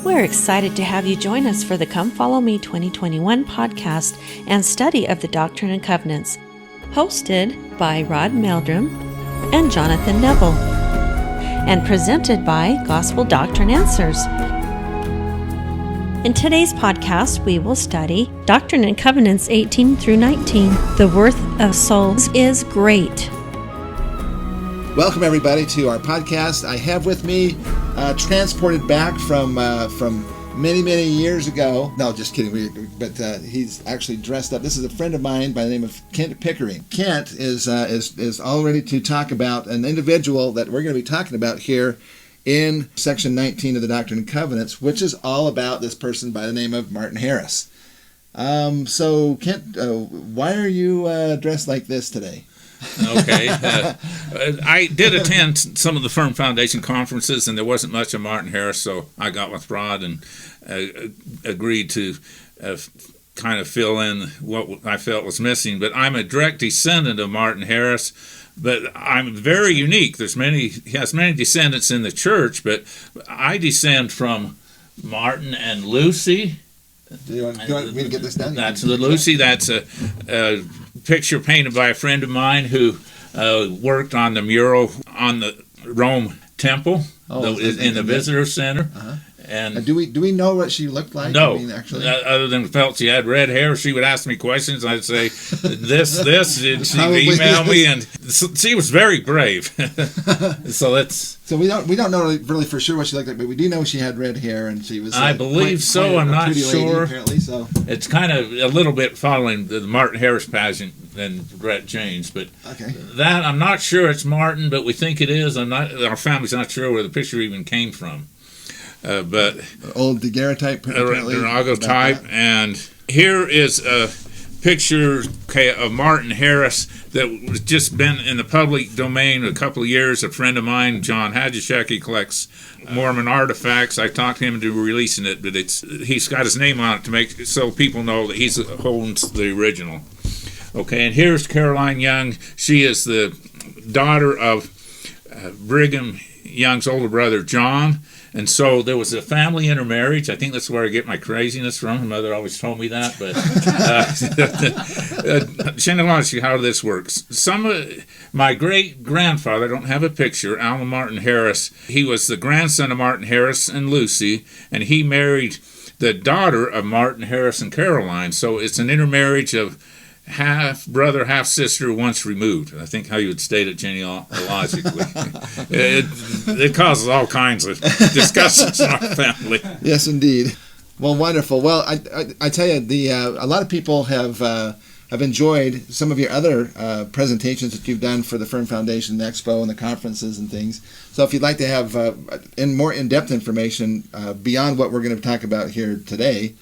We're excited to have you join us for the Come Follow Me 2021 podcast and study of the Doctrine and Covenants, hosted by Rod Meldrum and Jonathan Neville, and presented by Gospel Doctrine Answers. In today's podcast, we will study Doctrine and Covenants 18 through 19. The worth of souls is great. Welcome, everybody, to our podcast. I have with me, transported back from many years ago. No, just kidding. But he's actually dressed up. This is a friend of mine by the name of Kent Pickering. Kent is all ready to talk about an individual that we're going to be talking about here in section 19 of the Doctrine and Covenants, which is all about this person by the name of Martin Harris. So, Kent, why are you dressed like this today? Okay. I did attend some of the Firm Foundation conferences, and there wasn't much of Martin Harris, so I got with Rod and agreed to kind of fill in what I felt was missing. But I'm a direct descendant of Martin Harris, but I'm very unique. He has many descendants in the church, but I descend from Martin and Lucy. Do you want me to get this done? That's the Lucy. That's a picture painted by a friend of mine who worked on the mural on the Rome Temple in the visitor center. Uh-huh. And do we know what she looked like? No, I mean, actually, other than felt she had red hair. She would ask me questions, and I'd say this, and she'd email me, and she was very brave. So we don't know really for sure what she looked like, but we do know she had red hair, and she was. I believe so. I'm not sure. Lady, apparently, so it's kind of a little bit following the Martin Harris pageant and Brett James, but that I'm not sure it's Martin, but we think it is. Our family's not sure where the picture even came from. But old daguerreotype, daguerreotype, and here is a picture of Martin Harris that was just been in the public domain a couple of years. A friend of mine, John Hadjashek, he collects Mormon artifacts. I talked him into releasing it, but he's got his name on it to make so people know that he owns the original. Okay, and here's Caroline Young. She is the daughter of Brigham Young's older brother, John. And so there was a family intermarriage. I think that's where I get my craziness from. My mother always told me that. But genealogy, how this works. My great-grandfather, I don't have a picture, Allen Martin Harris, he was the grandson of Martin Harris and Lucy, and he married the daughter of Martin Harris and Caroline. So it's an intermarriage of half brother, half sister, once removed. I think how you would state it genealogically. It causes all kinds of discussions in our family. Yes, indeed. Well, wonderful. Well, I tell you, a lot of people have enjoyed some of your other presentations that you've done for the Firm Foundation, the Expo, and the conferences and things. So if you'd like to have more in-depth information beyond what we're going to talk about here today,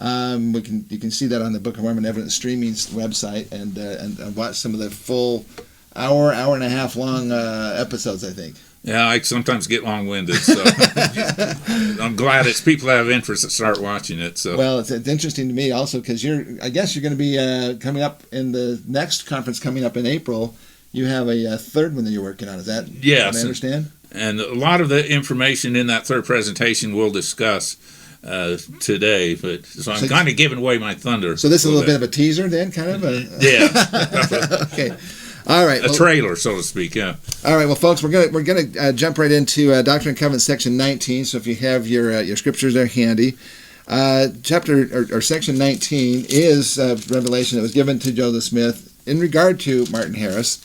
you can see that on the Book of Mormon Evidence Streaming website and watch some of the full hour and a half long episodes, I think. Yeah, I sometimes get long-winded, so I'm glad it's people that have interest that start watching it. So well, it's interesting to me also because I guess you're going to be coming up in the next conference coming up in April. You have a third one that you're working on. Is that yes? What I understand. And a lot of the information in that third presentation we'll discuss today, but so I'm kind of giving away my thunder. So this is a little bit of a teaser, then, kind of. Yeah. Okay. All right. A trailer, so to speak. Yeah. All right. Well, folks, we're gonna jump right into Doctrine and Covenants section 19. So if you have your scriptures there handy, chapter or section 19 is revelation that was given to Joseph Smith in regard to Martin Harris,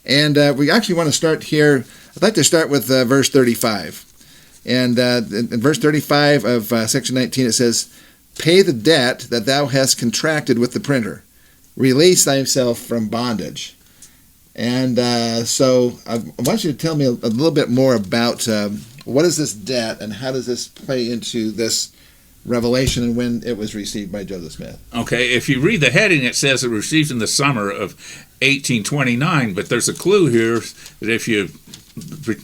and we actually want to start here. I'd like to start with verse 35. And in verse 35 of section 19, it says, "Pay the debt that thou hast contracted with the printer. Release thyself from bondage." And so I want you to tell me a little bit more about what is this debt and how does this play into this revelation and when it was received by Joseph Smith. Okay, if you read the heading, it says it was received in the summer of 1829, but there's a clue here that if you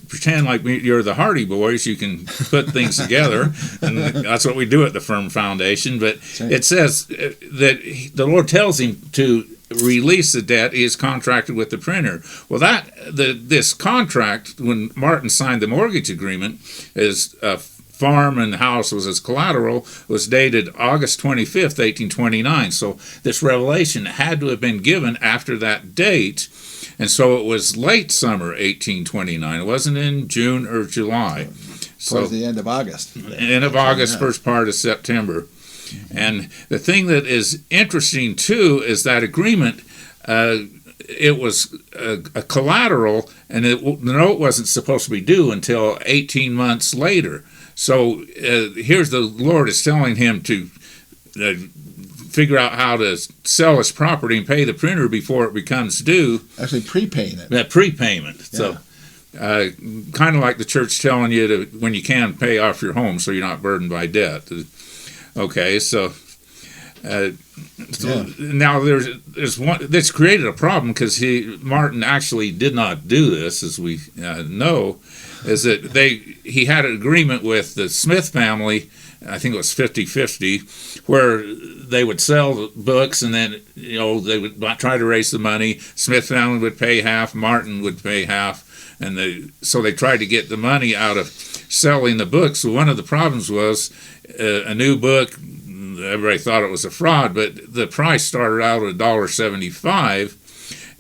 pretend like you're the Hardy Boys, you can put things together, and that's what we do at the Firm Foundation. But it says that the Lord tells him to release the debt he is contracted with the printer. Well, this contract, when Martin signed the mortgage agreement, is farm and house was as collateral was dated August 25th, 1829. So this revelation had to have been given after that date. And so it was late summer 1829. It wasn't in June or July. Towards the end of August. End of August, first part of September. And the thing that is interesting, too, is that agreement, it was a collateral, and the note wasn't supposed to be due until 18 months later. So here's the Lord is telling him to figure out how to sell his property and pay the printer before it becomes due. Actually prepaying it. That prepayment. Yeah. So kind of like the church telling you to, when you can, pay off your home so you're not burdened by debt. Okay, so... Now there's one that's created a problem because Martin actually did not do this, as we know, is that he had an agreement with the Smith family. I think it was 50-50, where they would sell the books and then they would try to raise the money. Smith family would pay half, Martin would pay half, and so they tried to get the money out of selling the books. So one of the problems was a new book. Everybody thought it was a fraud, but the price started out at $1.75,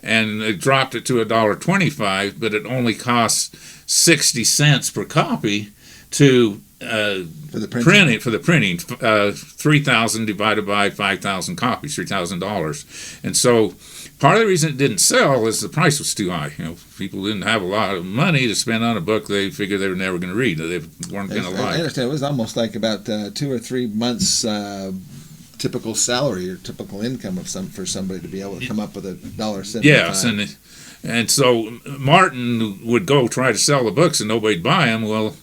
and it dropped it to $1.25, but it only costs 60 cents per copy to for the printing. 3,000 divided by 5,000 copies, $3,000, and so part of the reason it didn't sell is the price was too high. People didn't have a lot of money to spend on a book they figured they were never going to read, that they weren't going to like. I understand. It was almost like about 2 or 3 months typical salary or typical income for somebody to be able to come up with $1.75. Yes, and so Martin would go try to sell the books and nobody'd buy them. Well,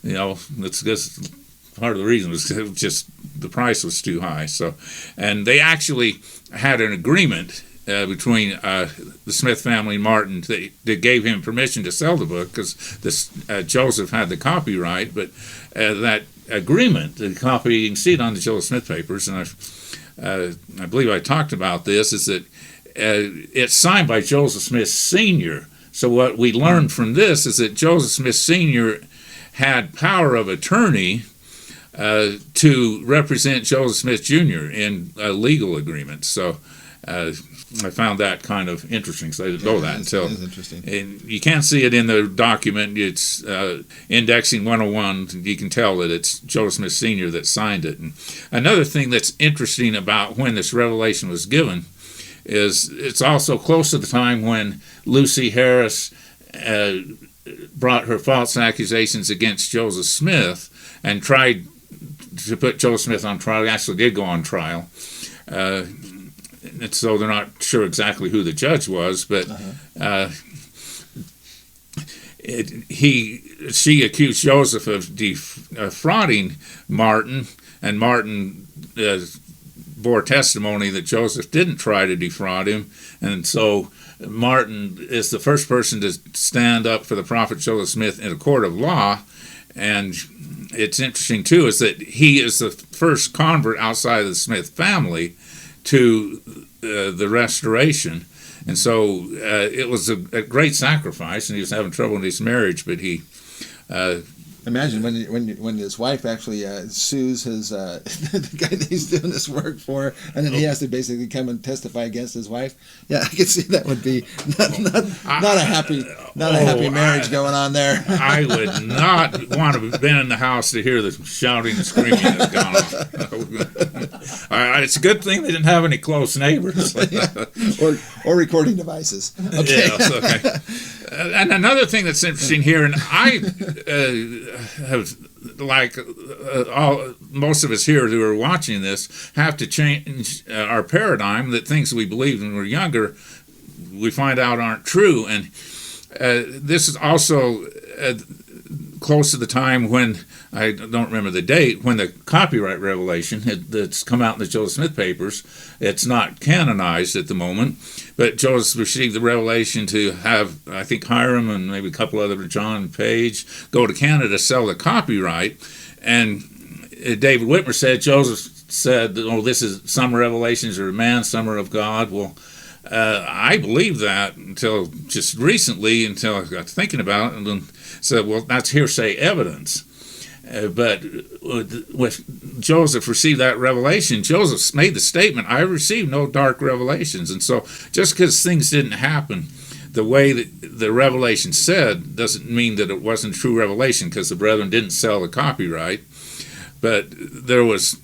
that's just part of the reason was just the price was too high. So, and they actually had an agreement between the Smith family and Martin that gave him permission to sell the book because Joseph had the copyright, but that agreement, the copy, you can see it on the Joseph Smith papers, and I believe I talked about this, is that it's signed by Joseph Smith Sr. So what we learned from this is that Joseph Smith Sr. had power of attorney to represent Joseph Smith Jr. in a legal agreement. So I found that kind of interesting, so I didn't know that until. It is interesting. And you can't see it in the document. It's Indexing 101. You can tell that it's Joseph Smith Sr. that signed it. And another thing that's interesting about when this revelation was given is it's also close to the time when Lucy Harris brought her false accusations against Joseph Smith and tried to put Joseph Smith on trial. He actually did go on trial. And so they're not sure exactly who the judge was, but she accused Joseph of defrauding Martin, and Martin bore testimony that Joseph didn't try to defraud him, and so Martin is the first person to stand up for the prophet Joseph Smith in a court of law. And it's interesting too is that he is the first convert outside of the Smith family to the restoration, and so it was a great sacrifice, and he was having trouble in his marriage, but he imagine when his wife actually sues his the guy that he's doing this work for, and then he has to basically come and testify against his wife. Yeah, I can see that would be not a happy marriage going on there. I would not want to have been in the house to hear the shouting and screaming that's gone on. It's a good thing they didn't have any close neighbors. or recording devices. Okay. Yes, okay. And another thing that's interesting here, and I have, like most of us here who are watching this, have to change our paradigm, that things we believed when we were younger, we find out aren't true. And this is also close to the time when, I don't remember the date, when the copyright revelation that's come out in the Joseph Smith papers. It's not canonized at the moment, but Joseph received the revelation to have, I think, Hiram and maybe a couple other, John Page, go to Canada to sell the copyright. And David Whitmer said, Joseph said, this is some revelations are of man, some are of God. Well, I believed that until just recently, until I got thinking about it, and then said, well, that's hearsay evidence. But with Joseph received that revelation, Joseph made the statement, I received no dark revelations. And so just because things didn't happen the way that the revelation said doesn't mean that it wasn't true revelation, because the brethren didn't sell the copyright. But there was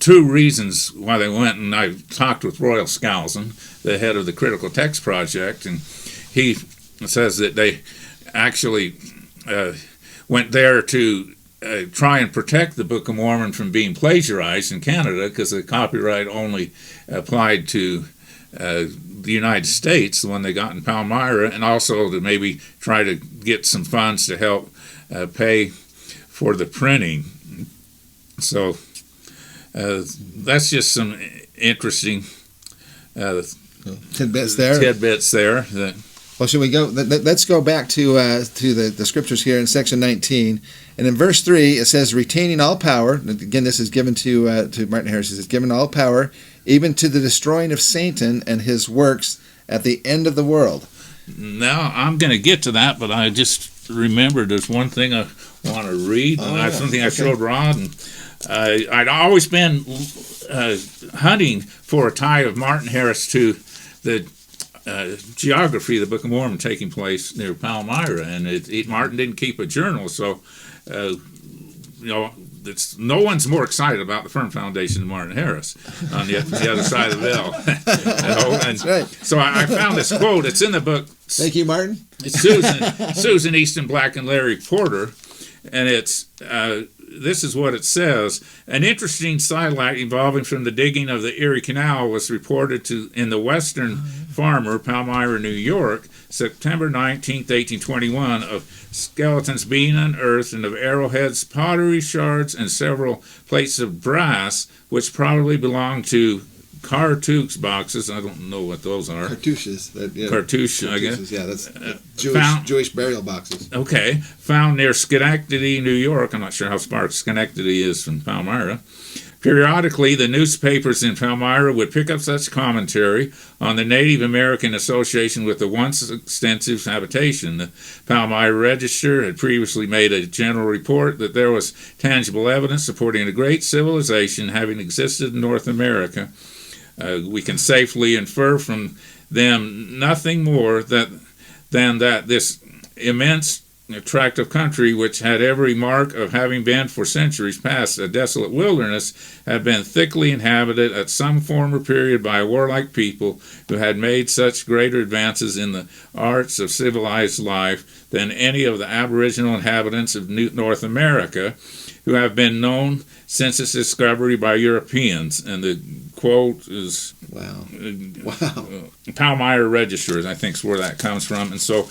two reasons why they went, and I talked with Royal Skousen, the head of the Critical Text Project, and he says that they actually went there to try and protect the Book of Mormon from being plagiarized in Canada, because the copyright only applied to the United States, the one they got in Palmyra, and also to maybe try to get some funds to help pay for the printing. So that's just some interesting tidbits there. Well, should we go? Let's go back to the scriptures here in section 19, and in verse 3 it says, "Retaining all power." Again, this is given to Martin Harris. It's given all power, even to the destroying of Satan and his works at the end of the world. Now I'm going to get to that, but I just remembered there's one thing I want to read, and that's something I showed Rod. And I'd always been hunting for a tie of Martin Harris to the geography of the Book of Mormon taking place near Palmyra, and Martin didn't keep a journal, so no one's more excited about the firm foundation than Martin Harris on the other side of the veil. That's right. So I found this quote. It's in the book. Thank you, Martin. It's Susan Easton Black and Larry Porter, and it's this is what it says. An interesting sidelight evolving from the digging of the Erie Canal was reported in the Western Farmer, Palmyra, New York, September 19th, 1821, of skeletons being unearthed, and of arrowheads, pottery shards, and several plates of brass, which probably belonged to cartouche boxes. I don't know what those are. Cartouches. Cartouche, I guess. Yeah, that's Jewish burial boxes. Okay. Found near Schenectady, New York. I'm not sure how far Schenectady is from Palmyra. Periodically, the newspapers in Palmyra would pick up such commentary on the Native American association with the once extensive habitation. The Palmyra Register had previously made a general report that there was tangible evidence supporting a great civilization having existed in North America. We can safely infer from them nothing more than that this immense tract of country, which had every mark of having been for centuries past a desolate wilderness, had been thickly inhabited at some former period by a warlike people who had made such greater advances in the arts of civilized life than any of the aboriginal inhabitants of North America, who have been known since its discovery by Europeans. And the quote is Palmyra Registers, I think is where that comes from. And so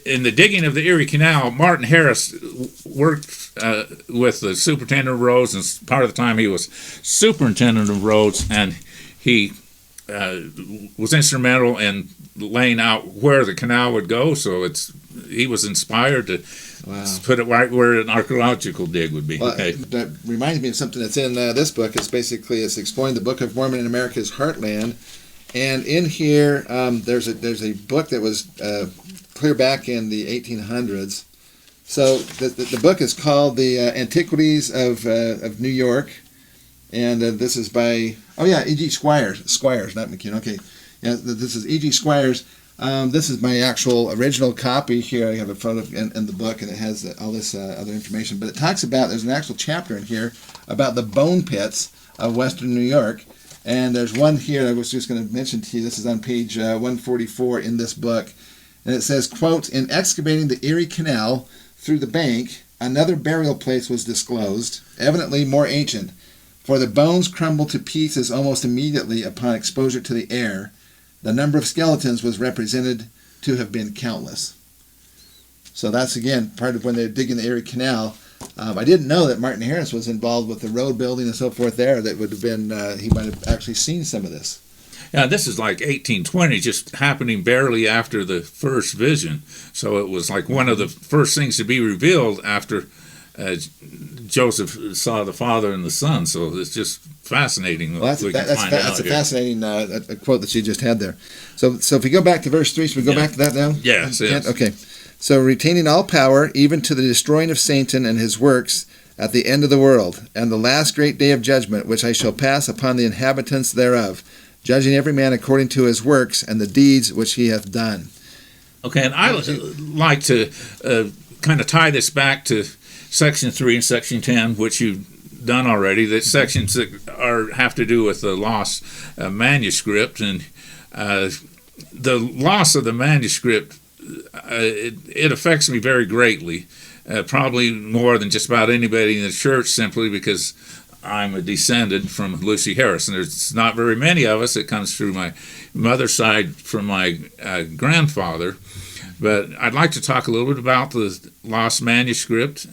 in the digging of the Erie Canal, Martin Harris worked with the superintendent of roads, and part of the time he was superintendent of roads, and he was instrumental in laying out where the canal would go. So he was inspired to put it right where an archaeological dig would be. Well, that reminds me of something that's in this book. It's exploring the Book of Mormon in America's Heartland, and in here there's a book that was clear back in the 1800s. So the book is called The Antiquities of New York, and this is by E.G. Squires, not McKeon. Okay, yeah, this is E.G. Squires. This is my actual original copy here. I have a photo in the book, and it has all this other information. But it talks about, there's an actual chapter in here about the bone pits of western New York. And there's one here I was just going to mention to you. This is on page 144 in this book. And it says, quote, "In excavating the Erie Canal through the bank, another burial place was disclosed, evidently more ancient, for the bones crumbled to pieces almost immediately upon exposure to the air. The number of skeletons was represented to have been countless." So that's, again, part of when they're digging the Erie Canal. I didn't know that Martin Harris was involved with the road building and so forth there. That would have been, he might have actually seen some of this. Yeah, this is like 1820, just happening barely after the first vision. So it was like one of the first things to be revealed after Joseph saw the Father and the Son. So it's just fascinating. Well, that's a fascinating quote that you just had there. So if we go back to verse 3, should we go back to that now? Yes. Okay. So retaining all power, even to the destroying of Satan and his works, at the end of the world, and the last great day of judgment, which I shall pass upon the inhabitants thereof, judging every man according to his works and the deeds which he hath done. Okay, and I like to kind of tie this back to Section 3 and Section 10, which you've done already. The sections that have to do with the lost manuscript, and the loss of the manuscript, it affects me very greatly. Probably more than just about anybody in the church, simply because I'm a descendant from Lucy Harris, and there's not very many of us. It comes through my mother's side from my grandfather. But I'd like to talk a little bit about the lost manuscript.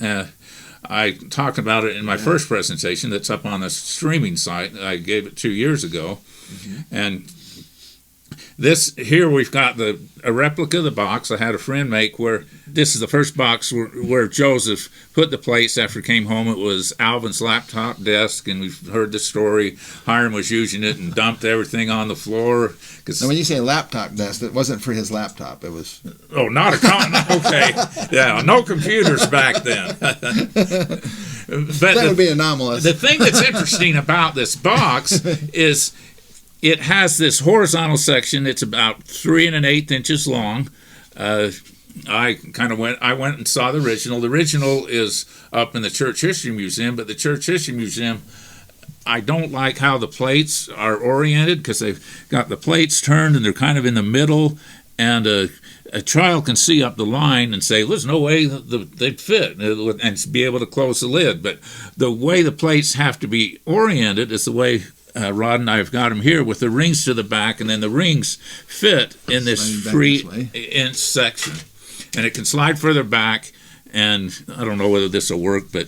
I talked about it in my first presentation that's up on the streaming site. I gave it 2 years ago. And this here, we've got a replica of the box I had a friend make, where this is the first box where Joseph put the plates after he came home. It was Alvin's laptop desk, and we've heard the story. Hiram was using it and dumped everything on the floor. And when you say laptop desk, it wasn't for his laptop. It was... Oh, not a okay. Yeah, no computers back then. But that would be anomalous. The thing that's interesting about this box is it has this horizontal section. It's about 3 1/8 inches long. I went and saw the original. The original is up in the Church History Museum, but the Church History Museum, I don't like how the plates are oriented, because they've got the plates turned and they're kind of in the middle, and a child can see up the line and say, there's no way they'd fit, and be able to close the lid. But the way the plates have to be oriented is the way Rod and I have got them here, with the rings to the back, and then the rings fit in this 3-inch section. And it can slide further back, and I don't know whether this will work, but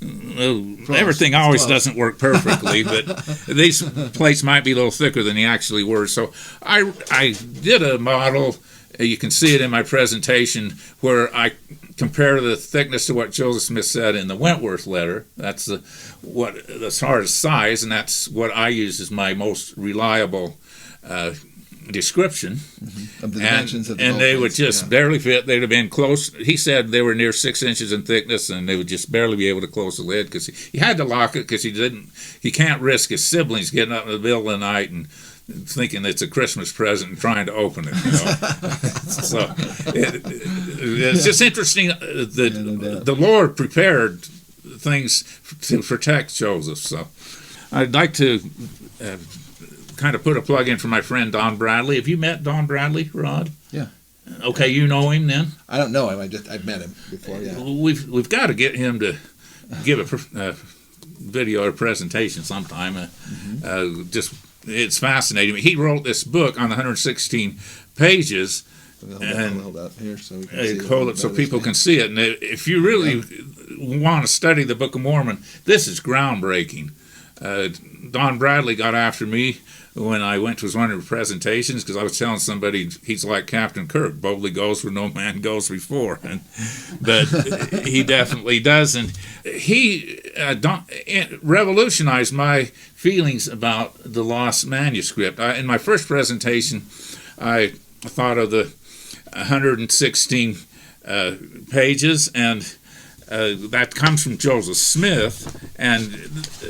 everything always doesn't work perfectly. But these plates might be a little thicker than they actually were. So I did a model. You can see it in my presentation, where I compare the thickness to what Joseph Smith said in the Wentworth letter. That's as far as size, and that's what I use as my most reliable description. Of the dimensions of the and they would just barely fit. They'd have been close. He said they were near 6 inches in thickness, and they would just barely be able to close the lid, because he had to lock it, because he can't risk his siblings getting up in the middle of the night and thinking it's a Christmas present and trying to open it. So it's just interesting that the Lord prepared things to protect Joseph. So I'd like to kind of put a plug in for my friend Don Bradley. Have you met Don Bradley, Rod? Yeah. Okay, you know him then? I don't know him. I've met him before. Yeah. We've got to get him to give a video or presentation sometime. It's fascinating. He wrote this book on 116 pages. Hold up here so we can see hold it so people can see it. And if you really want to study the Book of Mormon, this is groundbreaking. Don Bradley got after me when I went to one of the presentations, because I was telling somebody he's like Captain Kirk, boldly goes where no man goes before. But he definitely does. And he revolutionized my feelings about the lost manuscript. In my first presentation, I thought of the 116 pages, and that comes from Joseph Smith, and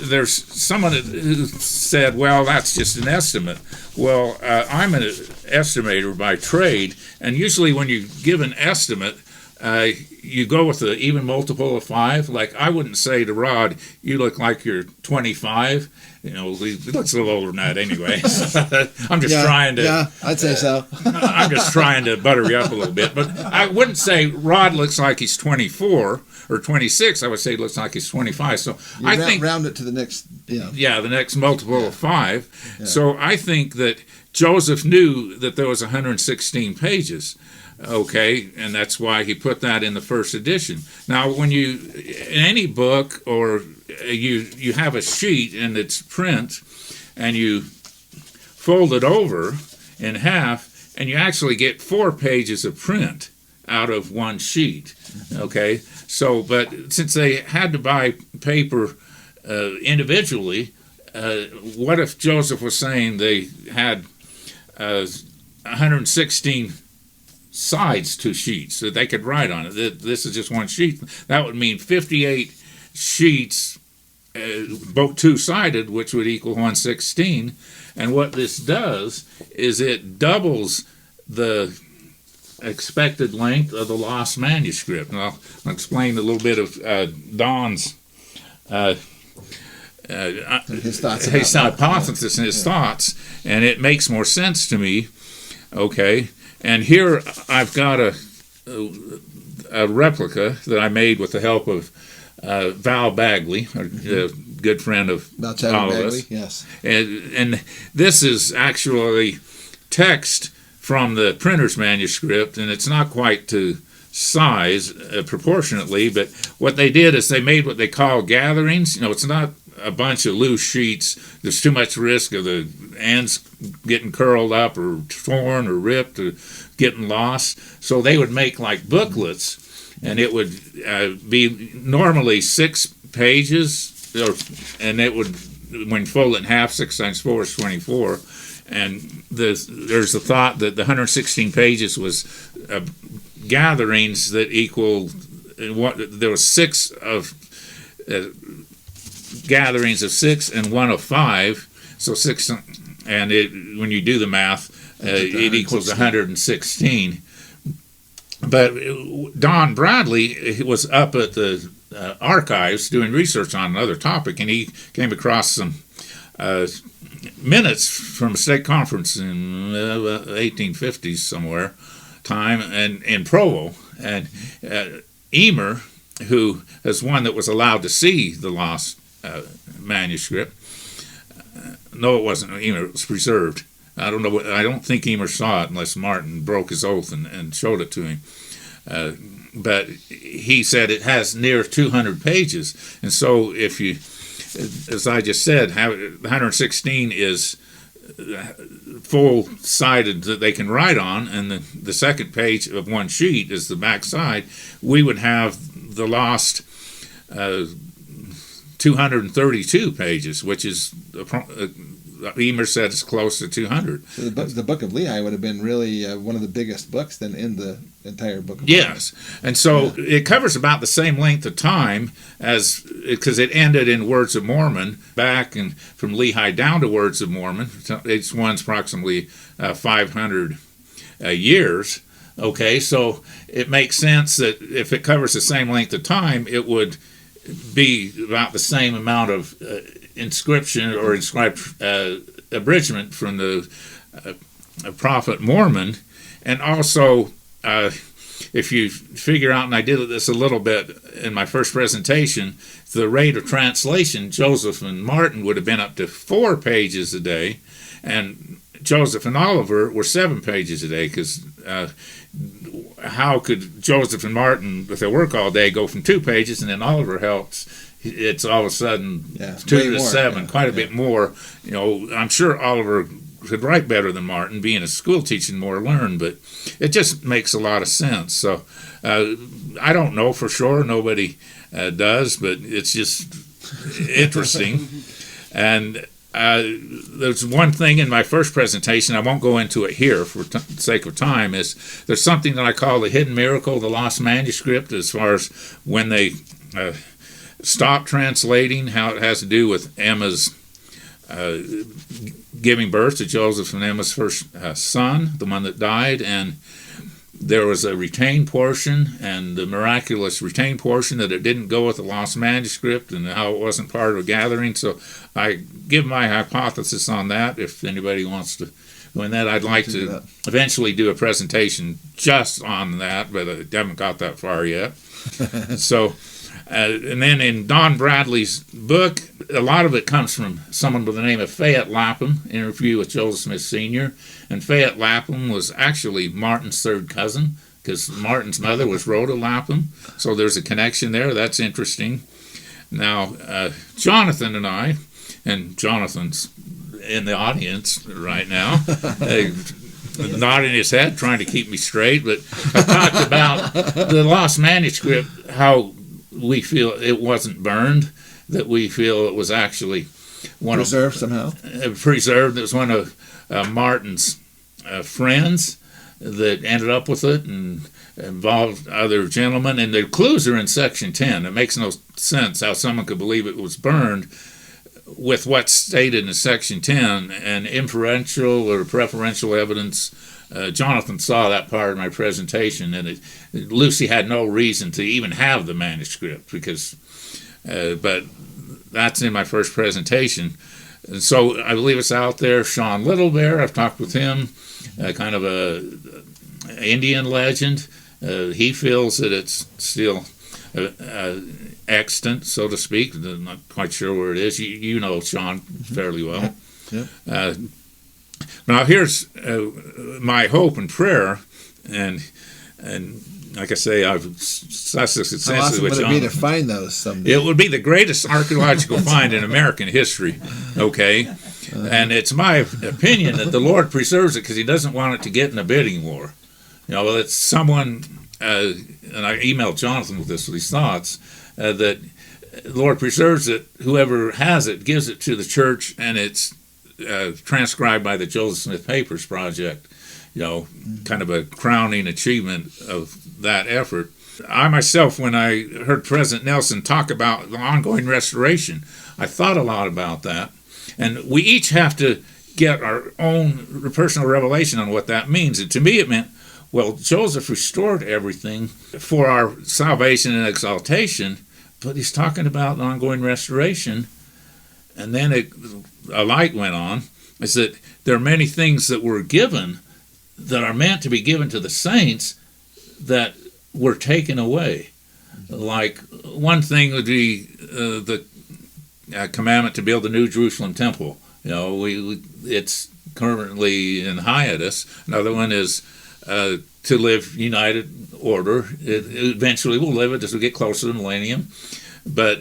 there's someone who said, well, that's just an estimate. Well, I'm an estimator by trade, and usually when you give an estimate, you go with the even multiple of 5. Like, I wouldn't say to Rod, you look like you're 25. He looks a little older than that anyway. I'm just trying to... Yeah, I'd say so. I'm just trying to butter you up a little bit. But I wouldn't say Rod looks like he's 24 or 26. I would say he looks like he's 25. So I think... round it to the next... Yeah, the next multiple of 5. Yeah. So I think that Joseph knew that there was 116 pages. Okay, and that's why he put that in the first edition. Now, when you, in any book, or you have a sheet and it's print, and you fold it over in half, and you actually get 4 pages of print out of one sheet. Okay, so, but since they had to buy paper individually, what if Joseph was saying they had 116 sides to sheets so they could write on it. This is just one sheet. That would mean 58 sheets, both two-sided, which would equal 116. And what this does is it doubles the expected length of the lost manuscript. And I'll explain a little bit of Don's his thoughts, his hypothesis and his thoughts, and it makes more sense to me. Okay, and here I've got a replica that I made with the help of Val Bagley, a good friend of all of us. Yes, and this is actually text from the printer's manuscript, and it's not quite to size proportionately, but what they did is they made what they call gatherings. It's not a bunch of loose sheets. There's too much risk of the ends getting curled up or torn or ripped or getting lost. So they would make like booklets, and it would be normally 6 pages, and it would, when folded in half, 6 times 4 is 24. And there's a thought that the 116 pages was gatherings that equal there was 6 of gatherings of 6 and 1 of 5. So 6, and when you do the math, it equals 116. But Don Bradley was up at the archives doing research on another topic, and he came across some minutes from a state conference in 1850s somewhere time, and in Provo, and Emer, who is one that was allowed to see the lost manuscript. No, it wasn't Emer. It was preserved. I don't know. I don't think Emer saw it unless Martin broke his oath and showed it to him. But he said it has near 200 pages, and so if you, as I just said, 116 is full-sided that they can write on, and the second page of one sheet is the back side. We would have the lost 232 pages, which is, Emer said it's close to 200. So the book of Lehi would have been really one of the biggest books then in the entire book of Yes, and so it covers about the same length of time as, because it ended in Words of Mormon, back and from Lehi down to Words of Mormon. Each one's approximately 500 years. Okay, so it makes sense that if it covers the same length of time, it would be about the same amount of inscription or inscribed abridgment from the prophet Mormon. And also, if you figure out, and I did this a little bit in my first presentation, the rate of translation, Joseph and Martin would have been up to 4 pages a day, and Joseph and Oliver were 7 pages a day, because how could Joseph and Martin, if they work all day, go from 2 pages, and then Oliver helps? It's all of a sudden 2 to 7, quite a bit more. I'm sure Oliver could write better than Martin, being a school teacher, more learned, but it just makes a lot of sense. So I don't know for sure. Nobody does, but it's just interesting. And there's one thing in my first presentation, I won't go into it here for sake of time, is there's something that I call the hidden miracle of the lost manuscript, as far as when they stopped translating, how it has to do with Emma's giving birth to Joseph and Emma's first son, the one that died, and there was a retained portion, and the miraculous retained portion, that it didn't go with the lost manuscript, and how it wasn't part of a gathering. So I give my hypothesis on that. If anybody wants to go in that, I'd like to eventually do a presentation just on that, but I haven't got that far yet. So, and then in Don Bradley's book, a lot of it comes from someone by the name of Fayette Lapham, interview with Joseph Smith Sr. And Fayette Lapham was actually Martin's third cousin, because Martin's mother was Rhoda Lapham. So there's a connection there. That's interesting. Now, Jonathan and I, and Jonathan's in the audience right now, nodding his head, trying to keep me straight, but I talked about the lost manuscript, how we feel it wasn't burned, that we feel it was actually preserved somehow. Preserved. It was one of Martin's friends that ended up with it and involved other gentlemen. And the clues are in section 10. It makes no sense how someone could believe it was burned with what's stated in section 10 and inferential or preferential evidence. Jonathan saw that part of my presentation, and Lucy had no reason to even have the manuscript because, but that's in my first presentation. And so I believe it's out there. Sean Littlebear, I've talked with him, kind of a Indian legend. He feels that it's still extant, so to speak. I'm not quite sure where it is. You know Sean fairly well. Yep. Now here's my hope and prayer, and like I say, I've discussed this extensively. How awesome would it be to find those someday? It would be the greatest archaeological find in American history. Okay, and it's my opinion that the Lord preserves it because He doesn't want it to get in a bidding war. You know, it's someone, and I emailed Jonathan with these thoughts, that the Lord preserves it. Whoever has it gives it to the church, and it's transcribed by the Joseph Smith Papers Project. You know, kind of a crowning achievement of that effort. I myself, when I heard President Nelson talk about the ongoing restoration, I thought a lot about that. And we each have to get our own personal revelation on what that means. And to me, it meant, well, Joseph restored everything for our salvation and exaltation, but he's talking about ongoing restoration. And then a light went on, is that there are many things that were given that are meant to be given to the saints that were taken away. Like one thing would be the commandment to build the New Jerusalem temple. You know, it's currently in hiatus. Another one is to live united order. Eventually we'll live it as we get closer to the millennium. But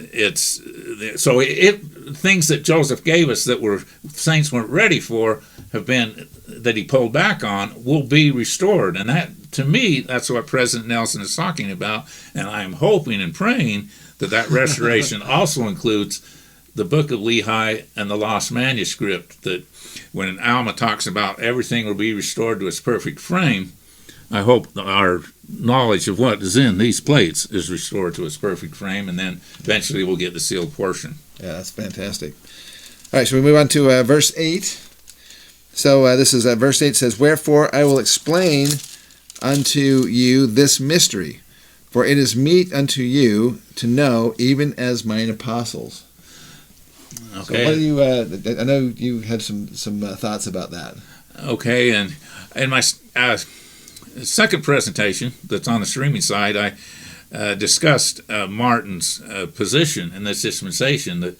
things that Joseph gave us that saints weren't ready for have been, that he pulled back on, will be restored. And that, to me, that's what President Nelson is talking about. And I am hoping and praying that restoration also includes the Book of Lehi and the lost manuscript, that when Alma talks about everything will be restored to its perfect frame, I hope our knowledge of what is in these plates is restored to its perfect frame, and then eventually we'll get the sealed portion. Yeah, that's fantastic. All right, so we move on to verse 8. So this is verse 8 says, "Wherefore I will explain unto you this mystery, for it is meet unto you to know, even as mine apostles." Okay. So what do you? I know you had some thoughts about that. Okay, and in my second presentation that's on the streaming side, I discussed Martin's position in this dispensation that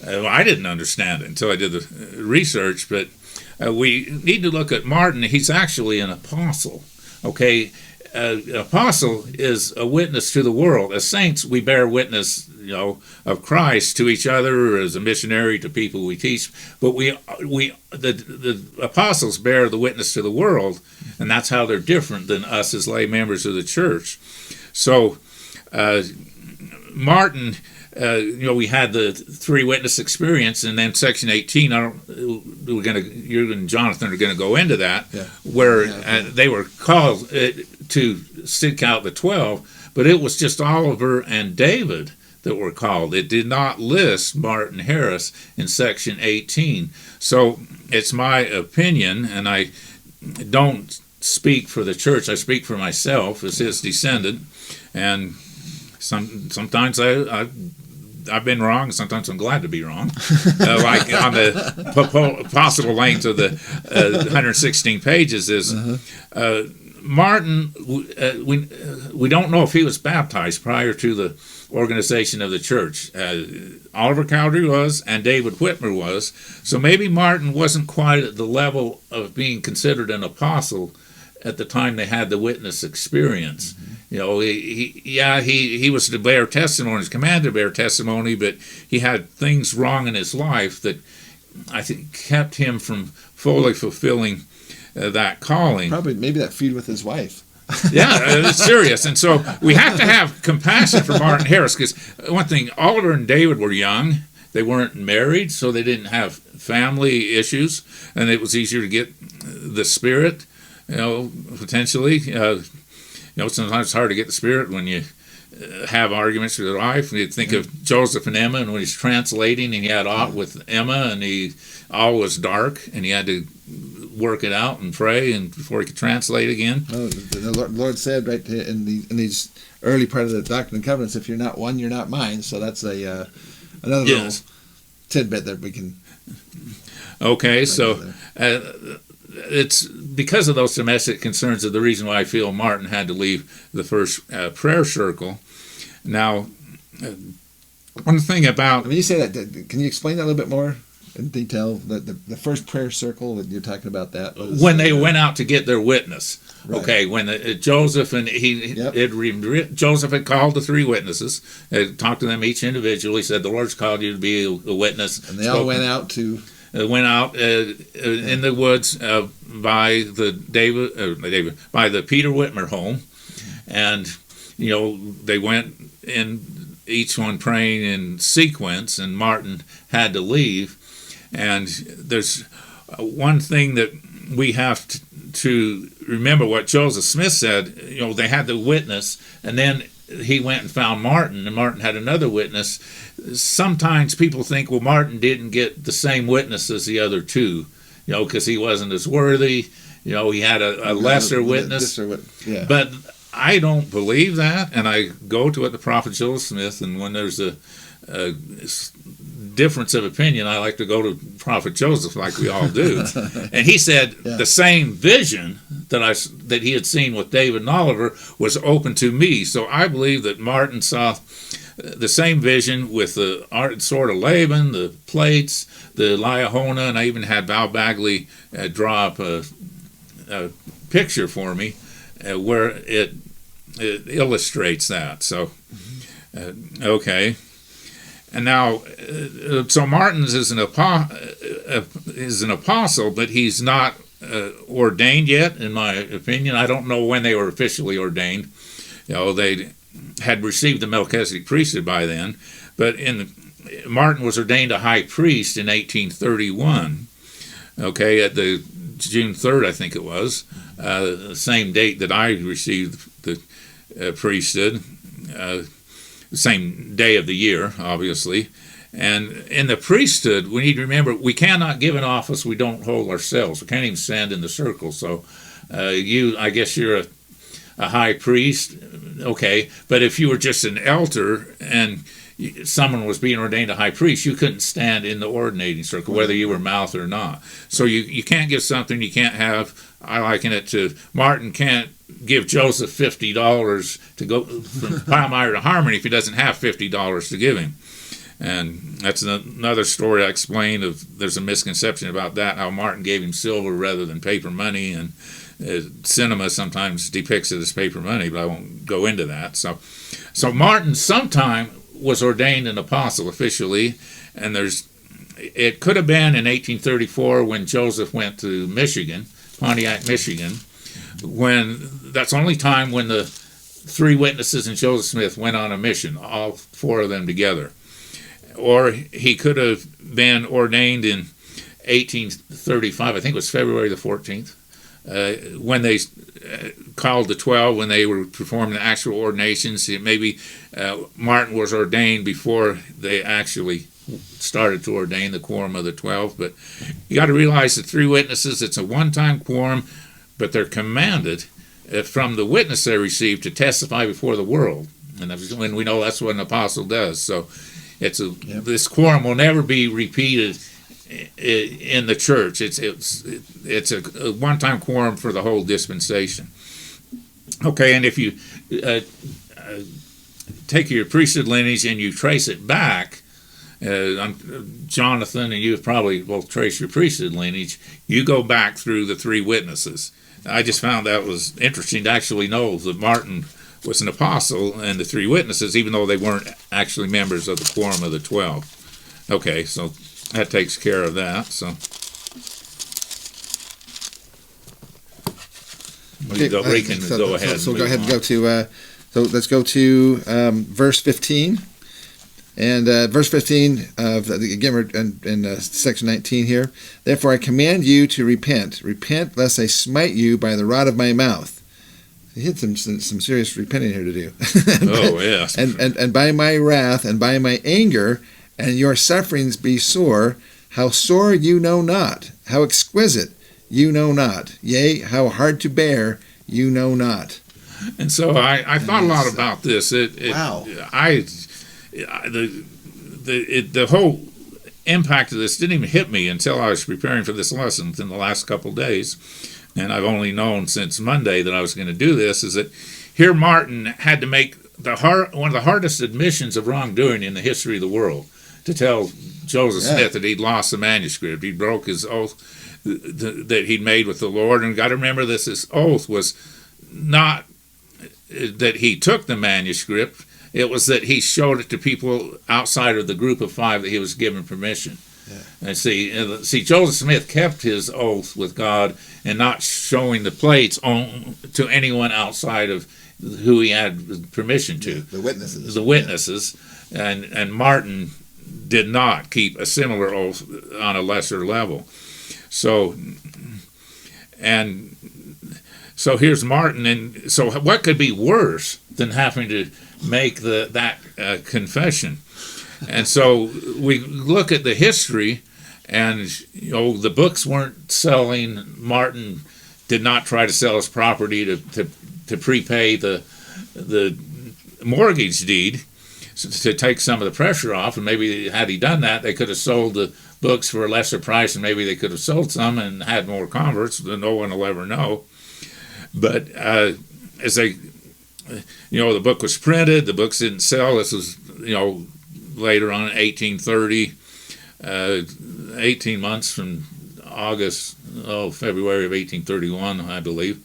I didn't understand it until I did the research, but we need to look at Martin. He's actually an apostle. Okay, an apostle is a witness to the world. As saints, we bear witness, of Christ to each other, as a missionary to people we teach. But the apostles bear the witness to the world, and that's how they're different than us as lay members of the church. So Martin, we had the three witness experience, and then section 18. You and Jonathan are going to go into that, where they were called to seek out the 12, but it was just Oliver and David that were called. It did not list Martin Harris in section 18. So it's my opinion, and I don't speak for the church. I speak for myself as his descendant, and sometimes I've been wrong. Sometimes I'm glad to be wrong. Like on the possible length of the 116 pages is Martin. We don't know if he was baptized prior to the organization of the church. Oliver Cowdery was, and David Whitmer was. So maybe Martin wasn't quite at the level of being considered an apostle at the time they had the witness experience. He was to bear testimony, his command to bear testimony, but he had things wrong in his life that I think kept him from fully fulfilling that calling. Probably maybe that feud with his wife. Yeah, it's serious. And so we have to have compassion for Martin Harris, because one thing, Oliver and David were young. They weren't married, so they didn't have family issues, and it was easier to get the Spirit. Potentially. Sometimes it's hard to get the Spirit when you have arguments with your wife. You think of Joseph and Emma, and when he's translating, and he had aught with Emma, and all was dark, and he had to work it out and pray, and before he could translate again. Oh, the Lord said right in these early part of the Doctrine and Covenants, if you're not one, you're not mine. So that's another little tidbit that we can. Okay, so it's because of those domestic concerns of the reason why I feel Martin had to leave the first prayer circle. Now, one thing about... When you say that, can you explain that a little bit more in detail? The first prayer circle, that you're talking about that? When they went out to get their witness. Right. Okay, when Joseph and Joseph had called the three witnesses, talked to them each individually, said, the Lord's called you to be a witness. And they all went out to... in the woods by the Peter Whitmer home, and they went in, each one praying in sequence, and Martin had to leave. And there's one thing that we have to remember what Joseph Smith said. They had the witness, and then he went and found Martin, and Martin had another witness. Sometimes people think, well, Martin didn't get the same witness as the other two, because he wasn't as worthy. He had a lesser witness. But I don't believe that, and I go to what the prophet Joseph Smith, and when there's a difference of opinion, I like to go to Prophet Joseph, like we all do. And he said the same vision that he had seen with David and Oliver was open to me. So I believe that Martin saw the same vision with the sword of Laban, the plates, the Liahona, and I even had Val Bagley draw up a picture for me where it illustrates that. So, okay. And now, so Martin's is an apostle, but he's not ordained yet, in my opinion. I don't know when they were officially ordained. They had received the Melchizedek priesthood by then, but Martin was ordained a high priest in 1831. Okay, at the June 3rd, I think it was, the same date that I received the priesthood. The same day of the year, obviously. And in the priesthood, we need to remember, we cannot give an office we don't hold ourselves. We can't even stand in the circle. So I guess you're a high priest, okay. But if you were just an elder and someone was being ordained a high priest, you couldn't stand in the ordinating circle, whether you were mouth or not. So you can't give something you can't have. I liken it to Martin can't give Joseph $50 to go from Palmyra to Harmony if he doesn't have $50 to give him. And that's another story I explained there's a misconception about that, how Martin gave him silver rather than paper money, and cinema sometimes depicts it as paper money, but I won't go into that. So Martin sometime was ordained an apostle officially, and it could have been in 1834 when Joseph went to Michigan, Pontiac, Michigan, that's the only time when the three witnesses and Joseph Smith went on a mission, all four of them together. Or he could have been ordained in 1835, I think it was February the 14th, when they called the 12, when they were performing the actual ordinations. Maybe Martin was ordained before they actually started to ordain the quorum of the 12. But you got to realize the three witnesses, it's a one-time quorum, but they're commanded from the witness they received to testify before the world. And when we know that's what an apostle does. So this quorum will never be repeated in the church. It's a one-time quorum for the whole dispensation. Okay, and if you take your priesthood lineage and you trace it back, Jonathan and you have probably both traced your priesthood lineage, you go back through the three witnesses. I just found that was interesting to actually know that Martin was an apostle and the three witnesses, even though they weren't actually members of the quorum of the 12. Okay, so that takes care of that. So we can go ahead. So go ahead and go to. So let's go to verse 15. And verse 15, again, we're in section 19 here. Therefore I command you to repent. Repent, lest I smite you by the rod of my mouth. He had some serious repenting here to do. Oh, yes. And by my wrath and by my anger, and your sufferings be sore, how sore you know not, how exquisite you know not, yea, how hard to bear you know not. And so I thought a lot about this. Wow. The whole impact of this didn't even hit me until I was preparing for this lesson within the last couple of days. And I've only known since Monday that I was going to do this, is that here Martin had to make one of the hardest admissions of wrongdoing in the history of the world, to tell Joseph Smith that he'd lost the manuscript. He broke his oath that he'd made with the Lord. And got to remember this oath was not that he took the manuscript, it was that he showed it to people outside of the group of 5 that he was given permission. Yeah. And see, Joseph Smith kept his oath with God and not showing the plates to anyone outside of who he had permission to. The witnesses. The witnesses. Yeah. And Martin did not keep a similar oath on a lesser level. So here's Martin, and so what could be worse than having to make that confession? And so we look at the history, and the books weren't selling. Martin did not try to sell his property to prepay the mortgage deed to take some of the pressure off. And maybe had he done that, they could have sold the books for a lesser price, and maybe they could have sold some and had more converts. No one will ever know. But as they, the book was printed, the books didn't sell. This was, later on in 1830, 18 months from February of 1831, I believe.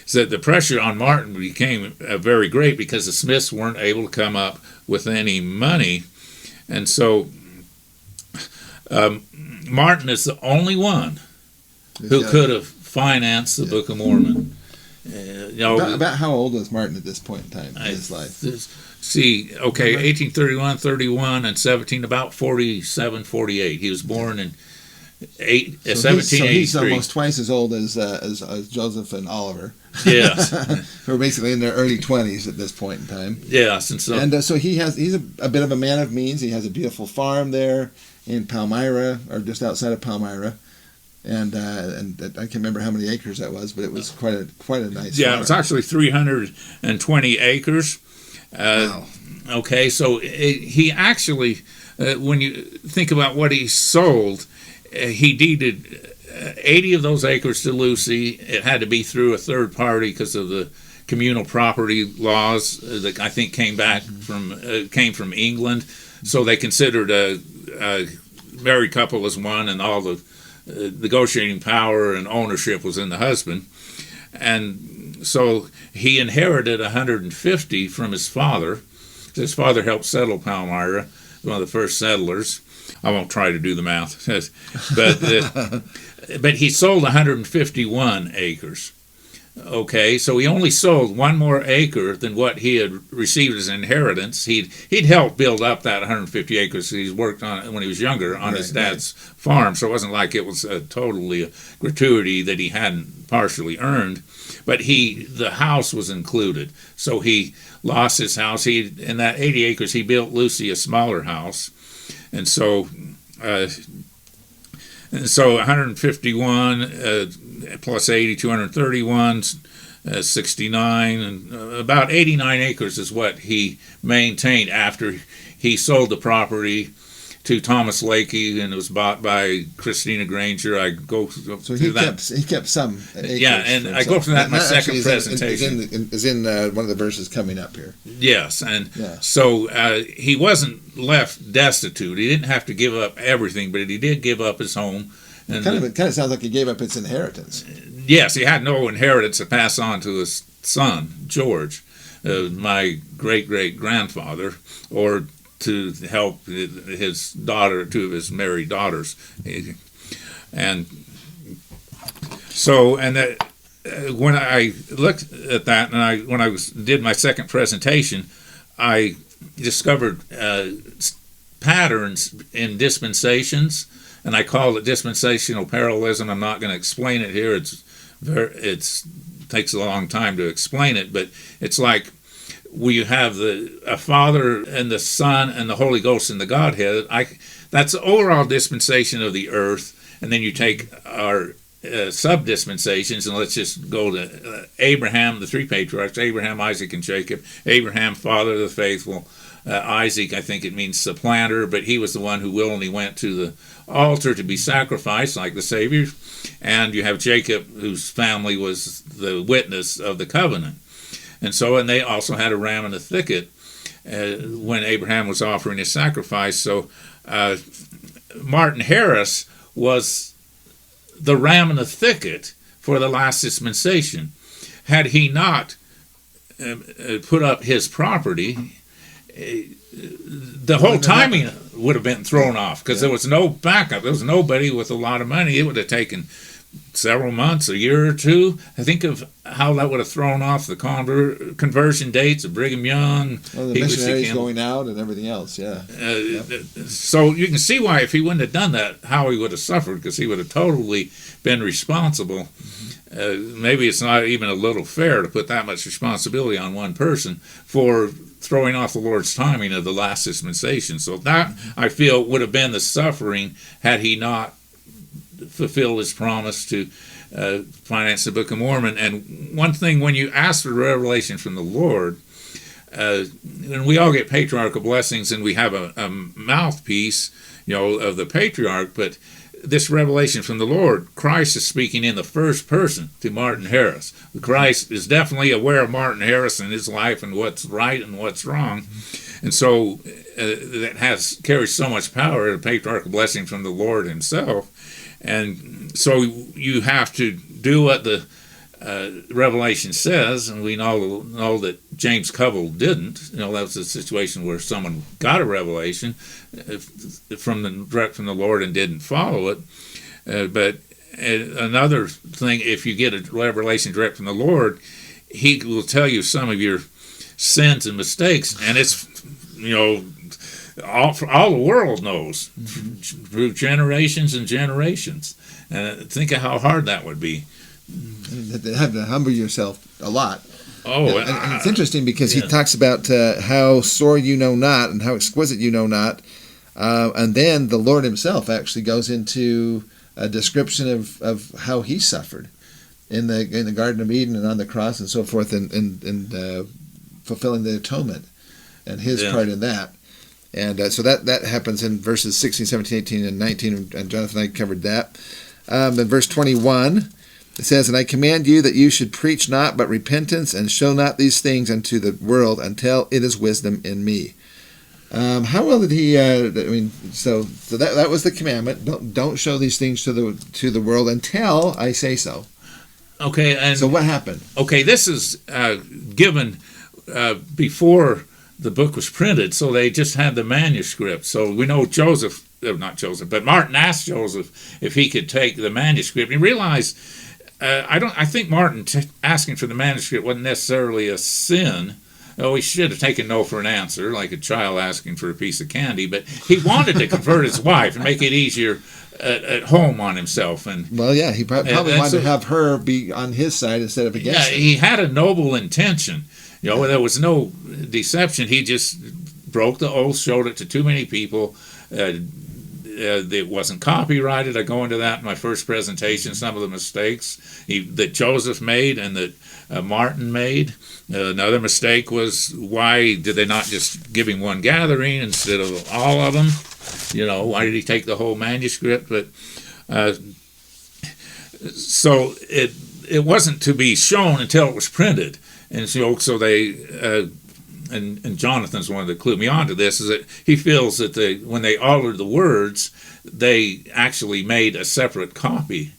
So the pressure on Martin became very great because the Smiths weren't able to come up with any money. And so Martin is the only one who could have financed the Book of Mormon. About how old was Martin at this point in time in his life? 1831, 31, and 17, about 47, 48. He was born in 1783. He's almost twice as old as Joseph and Oliver. Yes. Who are basically in their early 20s at this point in time. Yes. And so he's a bit of a man of means. He has a beautiful farm there in Palmyra, or just outside of Palmyra. And I can't remember how many acres that was, but it was quite a nice farm. It was actually 320 acres. Wow. Okay, so he actually, when you think about what he sold, he deeded 80 of those acres to Lucy. It had to be through a third party because of the communal property laws that I think came from England. So they considered a married couple as one, and all the negotiating power and ownership was in the husband. And so he inherited 150 from his father. His father helped settle Palmyra, one of the first settlers. I won't try to do the math, but he sold 151 acres. Okay, so he only sold one more acre than what he had received as inheritance. He'd helped build up that 150 acres. He's worked on it when he was younger on his dad's farm, so it wasn't like it was totally a gratuity that he hadn't partially earned. But the house was included, so he lost his house. In that 80 acres, he built Lucy a smaller house, and so 151 plus 80, 231, 69, and about 89 acres is what he maintained after he sold the property to Thomas Lakey, and it was bought by Christina Granger. I go so he kept some acres. Yeah, and I go through that in my second presentation. Is in one of the verses coming up here. Yes, and so he wasn't left destitute. He didn't have to give up everything, but he did give up his home. And it kind of sounds like he gave up its inheritance. Yes, he had no inheritance to pass on to his son, George, my great-great-grandfather, or to help his daughter, two of his married daughters. And so, when I looked at that, and when I did my second presentation, I discovered patterns in dispensations, and I call it dispensational parallelism. I'm not going to explain it here. It takes a long time to explain it, but it's like we have a Father and the Son and the Holy Ghost in the Godhead. That's the overall dispensation of the earth, and then you take our sub-dispensations, and let's just go to Abraham, the three patriarchs, Abraham, Isaac, and Jacob. Abraham, father of the faithful. Isaac, I think it means supplanter, but he was the one who willingly went to the altar to be sacrificed, like the Savior. And you have Jacob, whose family was the witness of the covenant. And they also had a ram in the thicket when Abraham was offering his sacrifice. So Martin Harris was the ram in the thicket for the last dispensation. Had he not put up his property, the whole timing would have been thrown off, because there was no backup. There was nobody with a lot of money. It would have taken several months, a year or two. I think of how that would have thrown off the conversion dates of Brigham Young. Well, the missionaries going out and everything else, So you can see why, if he wouldn't have done that, how he would have suffered, because he would have totally been responsible. Maybe it's not even a little fair to put that much responsibility on one person for throwing off the Lord's timing of the last dispensation. So that, I feel, would have been the suffering had he not fulfilled his promise to finance the Book of Mormon. And one thing, when you ask for revelation from the Lord, and we all get patriarchal blessings, and we have a mouthpiece, of the patriarch, but this revelation from the Lord, Christ is speaking in the first person to Martin Harris. Christ is definitely aware of Martin Harris and his life and what's right and what's wrong. And so that carries so much power, a patriarchal blessing from the Lord himself. And so you have to do what the Revelation says, and we know that James Covell didn't. That was a situation where someone got a revelation direct from the Lord and didn't follow it. But another thing, if you get a revelation direct from the Lord, He will tell you some of your sins and mistakes, and it's all the world knows through generations and generations. And think of how hard that would be. You have to humble yourself a lot. Oh, and it's interesting because he talks about how sore you know not and how exquisite you know not, and then the Lord Himself actually goes into a description of how He suffered in the Garden of Eden and on the cross and so forth, and fulfilling the atonement and His part in that. And so that happens in verses 16, 17, 18, and 19, and Jonathan and I covered that. In verse 21. It says, "And I command you that you should preach not but repentance, and show not these things unto the world until it is wisdom in me." How well did he? So that was the commandment. Don't show these things to the world until I say so. Okay, and so what happened? Okay, this is given before the book was printed, so they just had the manuscript. So we know but Martin asked Joseph if he could take the manuscript. And he realized. I think Martin asking for the manuscript wasn't necessarily a sin. He should have taken no for an answer, like a child asking for a piece of candy. But he wanted to convert his wife and make it easier at home on himself. And he probably wanted to have her be on his side instead of against him. He had a noble intention. There was no deception. He just broke the oath, showed it to too many people. It wasn't copyrighted. I go into that in my first presentation, some of the mistakes that Joseph made and that Martin made. Another mistake was, why did they not just give him one gathering instead of all of them? Why did he take the whole manuscript? But so it wasn't to be shown until it was printed. And so they... And Jonathan's one that clued me on to this, is that he feels that when they altered the words, they actually made a separate copy.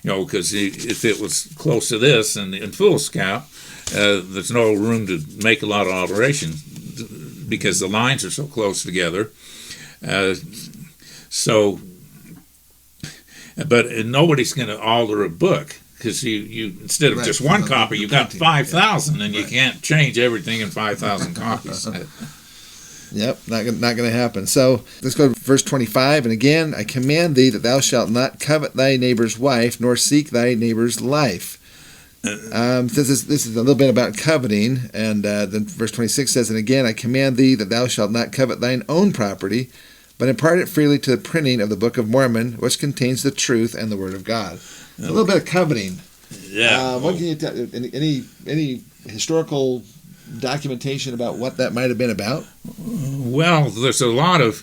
Because if it was close to this and in foolscap, there's no room to make a lot of alteration because the lines are so close together. But nobody's going to alter a book. Because you instead of just one copy, you've got 5,000, and you can't change everything in 5,000 copies. Yep, not going to happen. So let's go to verse 25. And again, I command thee that thou shalt not covet thy neighbor's wife, nor seek thy neighbor's life. This is a little bit about coveting, and then verse 26 says, and again, I command thee that thou shalt not covet thine own property, but impart it freely to the printing of the Book of Mormon, which contains the truth and the Word of God. A little bit of coveting. Yeah. What can you tell? Any historical documentation about what that might have been about? Well, there's a lot of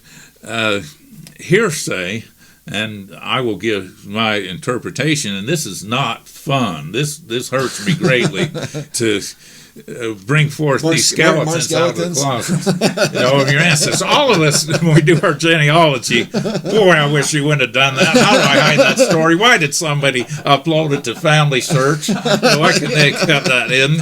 hearsay, and I will give my interpretation. And this is not fun. This hurts me greatly to bring forth these skeletons out of the closet. Of your ancestors. All of us, when we do our genealogy, boy, I wish you wouldn't have done that. How do I hide that story? Why did somebody upload it to Family Search? Why couldn't they cut that in?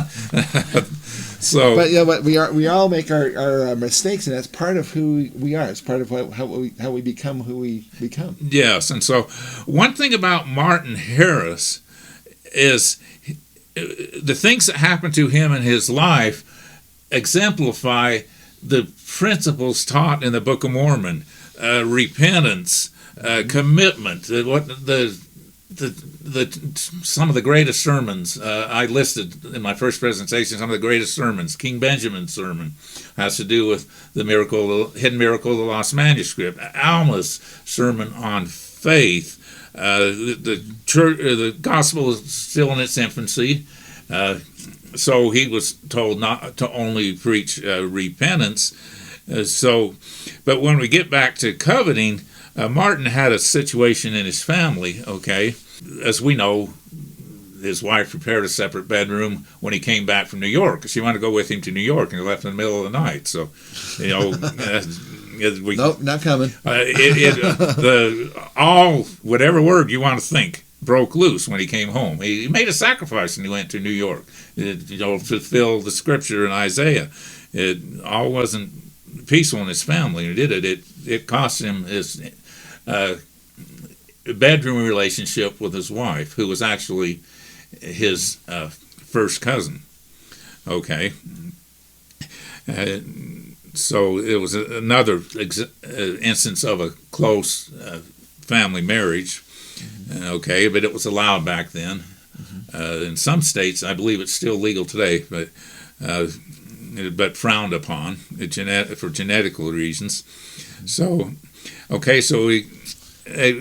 So, but we all make our mistakes, and that's part of who we are. It's part of how we become who we become. Yes, and so one thing about Martin Harris is the things that happened to him in his life exemplify the principles taught in the Book of Mormon: repentance, commitment. Some of the greatest sermons I listed in my first presentation. Some of the greatest sermons. King Benjamin's sermon has to do with the hidden miracle of the lost manuscript. Alma's sermon on faith. The church, the gospel is still in its infancy, so he was told not to only preach repentance. But when we get back to coveting, Martin had a situation in his family. Okay, as we know, his wife prepared a separate bedroom when he came back from New York because she wanted to go with him to New York, and he left in the middle of the night. So, nope, not coming. Whatever word you want to think broke loose when he came home. He made a sacrifice when he went to New York, to fulfill the scripture in Isaiah. It all wasn't peaceful in his family. It cost him his bedroom relationship with his wife, who was actually his first cousin. Okay. So it was another instance of a close family marriage. Okay, but it was allowed back then. In some states, I believe it's still legal today, but frowned upon for genetical reasons. So, okay, so it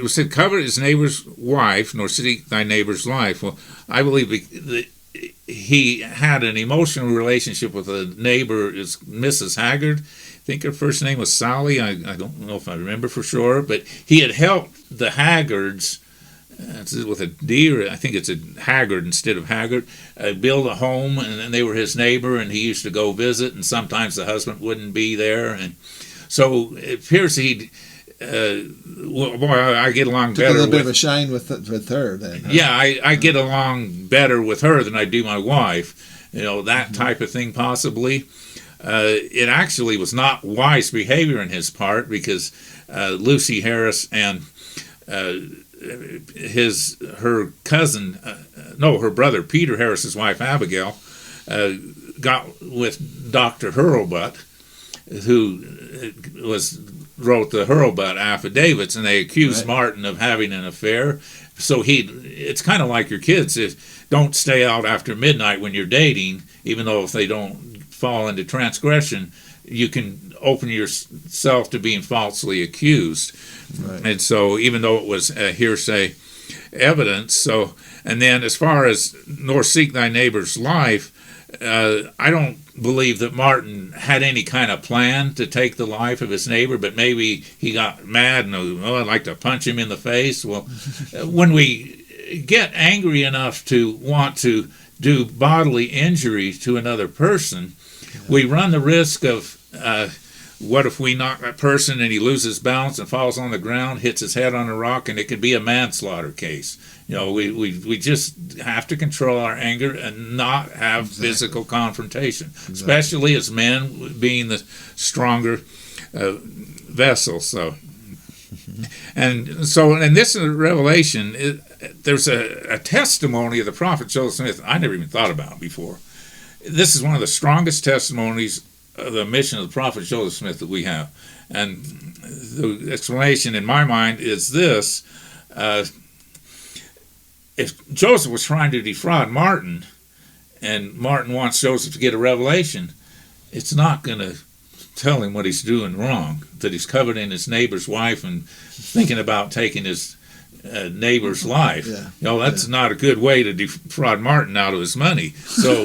said, covet his neighbor's wife, nor seek thy neighbor's life. Well, I believe he had an emotional relationship with a neighbor, is Mrs. Haggard. I think her first name was Sally. I don't know if I remember for sure, but he had helped the Haggards, with a D, I think it's a Haggard instead of Haggard, build a home, and they were his neighbor, and he used to go visit, and sometimes the husband wouldn't be there, and so it appears I get along better. Took a little bit of a shine with her then. Huh? Yeah, I get along better with her than I do my wife. That type of thing possibly. It actually was not wise behavior on his part, because Lucy Harris and her brother Peter Harris's wife Abigail got with Dr. Hurlbut, who wrote the Hurlbut affidavits, and they accused Martin of having an affair. So it's kind of like your kids. Don't stay out after midnight when you're dating, even though if they don't fall into transgression, you can open yourself to being falsely accused. Right. And so even though it was hearsay evidence, and then as far as nor seek thy neighbor's life, I don't believe that Martin had any kind of plan to take the life of his neighbor, but maybe he got mad and, I'd like to punch him in the face. Well, when we get angry enough to want to do bodily injury to another person, we run the risk of, what if we knock that person and he loses balance and falls on the ground, hits his head on a rock, and it could be a manslaughter case. We just have to control our anger and not have physical confrontation, especially as men, being the stronger vessel. And this is a revelation. There's a testimony of the prophet Joseph Smith I never even thought about before. This is one of the strongest testimonies the mission of the prophet Joseph Smith that we have. And the explanation in my mind is this. If Joseph was trying to defraud Martin, and Martin wants Joseph to get a revelation, it's not going to tell him what he's doing wrong, that he's coveting his neighbor's wife and thinking about taking his neighbor's life. Yeah. That's not a good way to defraud Martin out of his money. So,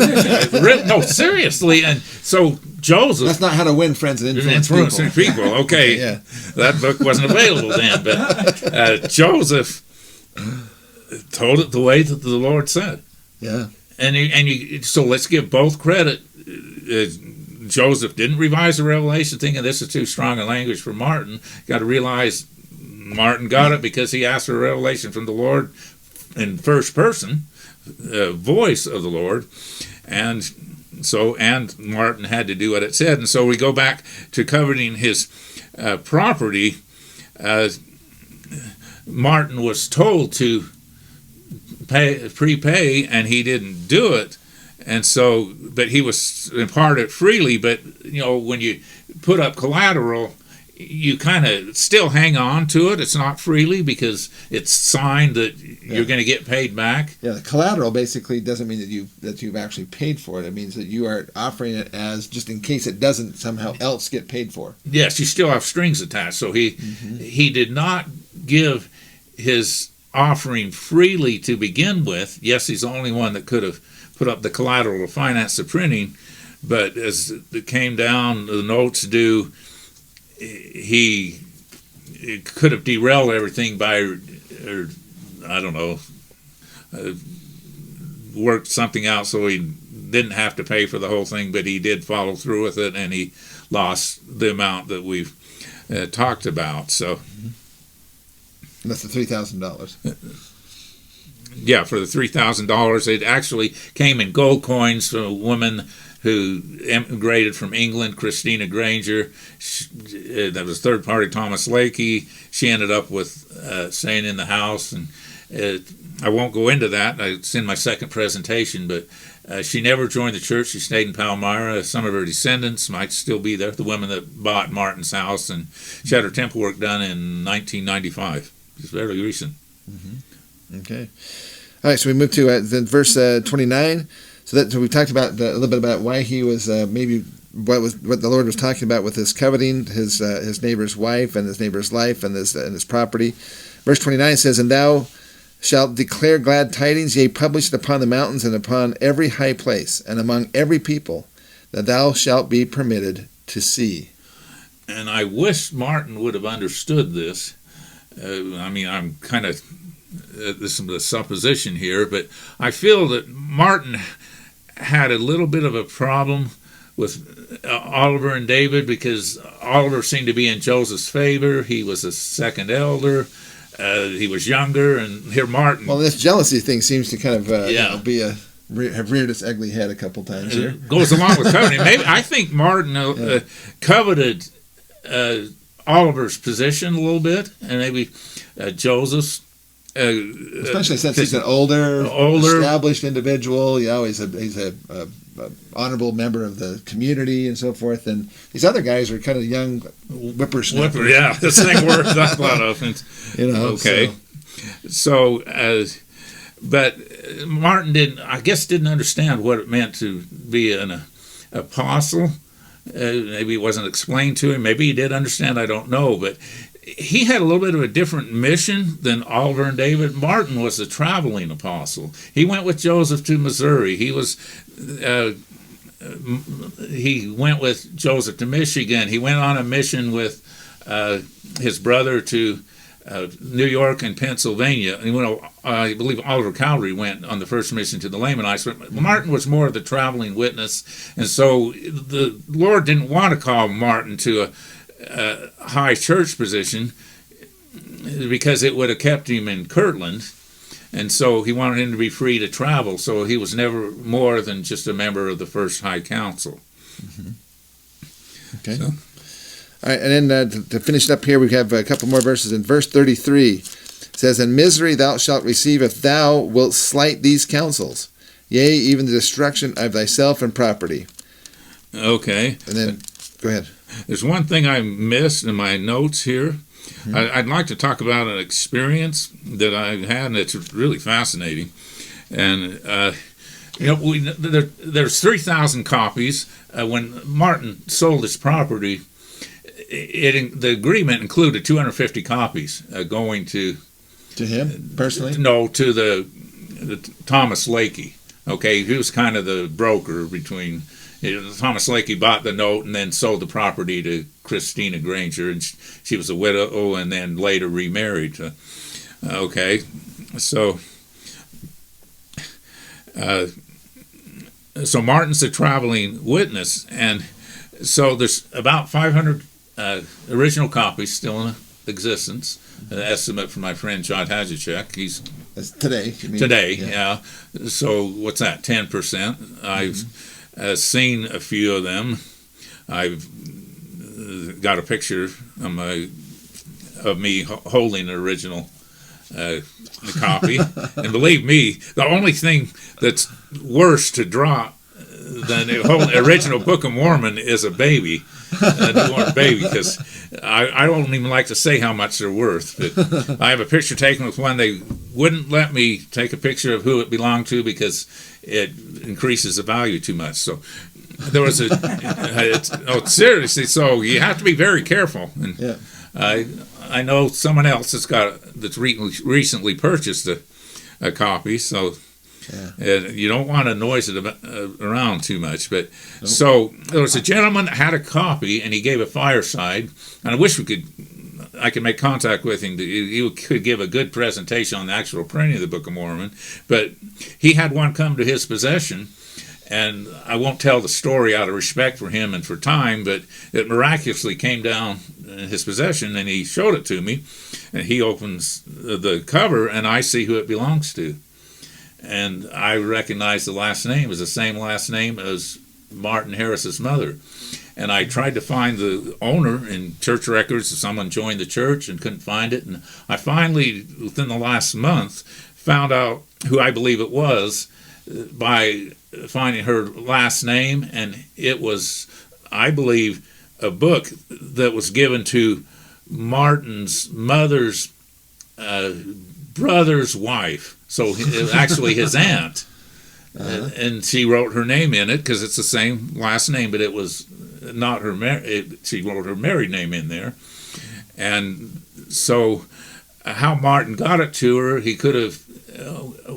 no, seriously. And so Joseph... That's not how to win friends and influence people. Okay, yeah. That book wasn't available then, but Joseph told it the way that the Lord said. Yeah. So let's give both credit. Joseph didn't revise the revelation thinking this is too strong a language for Martin. Got to realize Martin got it because he asked for a revelation from the Lord in first person, voice of the Lord. And Martin had to do what it said. And so we go back to coveting his property. Martin was told to prepay, and he didn't do it. And so, but he was imparted freely. But when you put up collateral, you kind of still hang on to it. It's not freely because it's signed that you're going to get paid back. Yeah, the collateral basically doesn't mean that you've actually paid for it. It means that you are offering it as just in case it doesn't somehow else get paid for. Yes, you still have strings attached. So he did not give his offering freely to begin with. Yes, he's the only one that could have put up the collateral to finance the printing, but as it came down, the notes due, he could have derailed everything by, worked something out so he didn't have to pay for the whole thing, but he did follow through with it, and he lost the amount that we've talked about. So. And that's the $3,000. Yeah, for the $3,000, it actually came in gold coins from a woman who emigrated from England, Christina Granger. That was third party Thomas Lakey. She ended up with staying in the house, and I won't go into that. It's in my second presentation, but she never joined the church. She stayed in Palmyra. Some of her descendants might still be there, the woman that bought Martin's house, and she had her temple work done in 1995. It's very recent. Mm-hmm. Okay. All right, so we move to verse 29. So we talked about a little bit about why he was maybe what the Lord was talking about with his coveting his neighbor's wife and his neighbor's life and his property. Verse 29 says, "And thou shalt declare glad tidings, yea, publish it upon the mountains and upon every high place and among every people, that thou shalt be permitted to see." And I wish Martin would have understood this. I'm kind of, this is a supposition here, but I feel that Martin had a little bit of a problem with Oliver and David because Oliver seemed to be in Joseph's favor. He was a second elder. He was younger, and here Martin. Well, this jealousy thing seems to kind of have reared its ugly head a couple times here. It goes along with coveting. Maybe I think Martin coveted Oliver's position a little bit, and maybe Joseph's. Especially since he's an older, established individual. He's a honorable member of the community and so forth. And these other guys are kind of young whippersnappers. Yeah, this thing works a lot of. Okay. So, but Martin didn't understand what it meant to be an apostle. Maybe it wasn't explained to him. Maybe he did understand. I don't know. But he had a little bit of a different mission than Oliver and David. Martin was a traveling apostle. He went with Joseph to Missouri. He went with Joseph to Michigan. He went on a mission with his brother to New York and Pennsylvania. And, I believe Oliver Cowdery went on the first mission to the Lamanites. But Martin was more of the traveling witness. And so the Lord didn't want to call Martin to a high church position because it would have kept him in Kirtland, and so he wanted him to be free to travel, so he was never more than just a member of the first high council. Mm-hmm. Okay. So. All right, and then to finish it up here, we have a couple more verses. In verse 33, it says, "And misery thou shalt receive if thou wilt slight these counsels, yea, even the destruction of thyself and property." Okay. And then, go ahead. There's one thing I missed in my notes here. I'd like to talk about an experience that I had, and it's really fascinating. And there's 3,000 copies. When Martin sold his property, the agreement included 250 copies going to him personally. No, to the Thomas Lakey. Okay, he was kind of the broker between. Thomas Lakey bought the note and then sold the property to Christina Granger, and she was a widow and then later remarried. Okay, so Martin's a traveling witness, and so there's about 500 original copies still in existence. An estimate from my friend John Hajicek. That's today. Today, yeah. So what's that? 10%. I've seen a few of them. I've got a picture of me holding an original copy. And believe me, the only thing that's worse to drop than the original Book of Mormon is a baby, a newborn baby, because I don't even like to say how much they're worth. But I have a picture taken with one. They wouldn't let me take a picture of who it belonged to because it increases the value too much. So there was seriously. So you have to be very careful. And yeah. I know someone else that's recently purchased a copy. So. Yeah. You don't want to noise it around too much. But nope. So there was a gentleman that had a copy, and he gave a fireside. And I wish I could make contact with him. He could give a good presentation on the actual printing of the Book of Mormon. But he had one come to his possession, and I won't tell the story out of respect for him and for time, but it miraculously came down in his possession, and he showed it to me. And he opens the cover, and I see who it belongs to. And I recognize the last name as the same last name as Martin Harris's mother. And I tried to find the owner in church records. Someone joined the church and couldn't find it. And I finally, within the last month, found out who I believe it was by finding her last name. And it was, I believe, a book that was given to Martin's mother's brother's wife. So it was actually his aunt, and she wrote her name in it because it's the same last name, but it was not her. She wrote her married name in there, and so how Martin got it to her, he could have,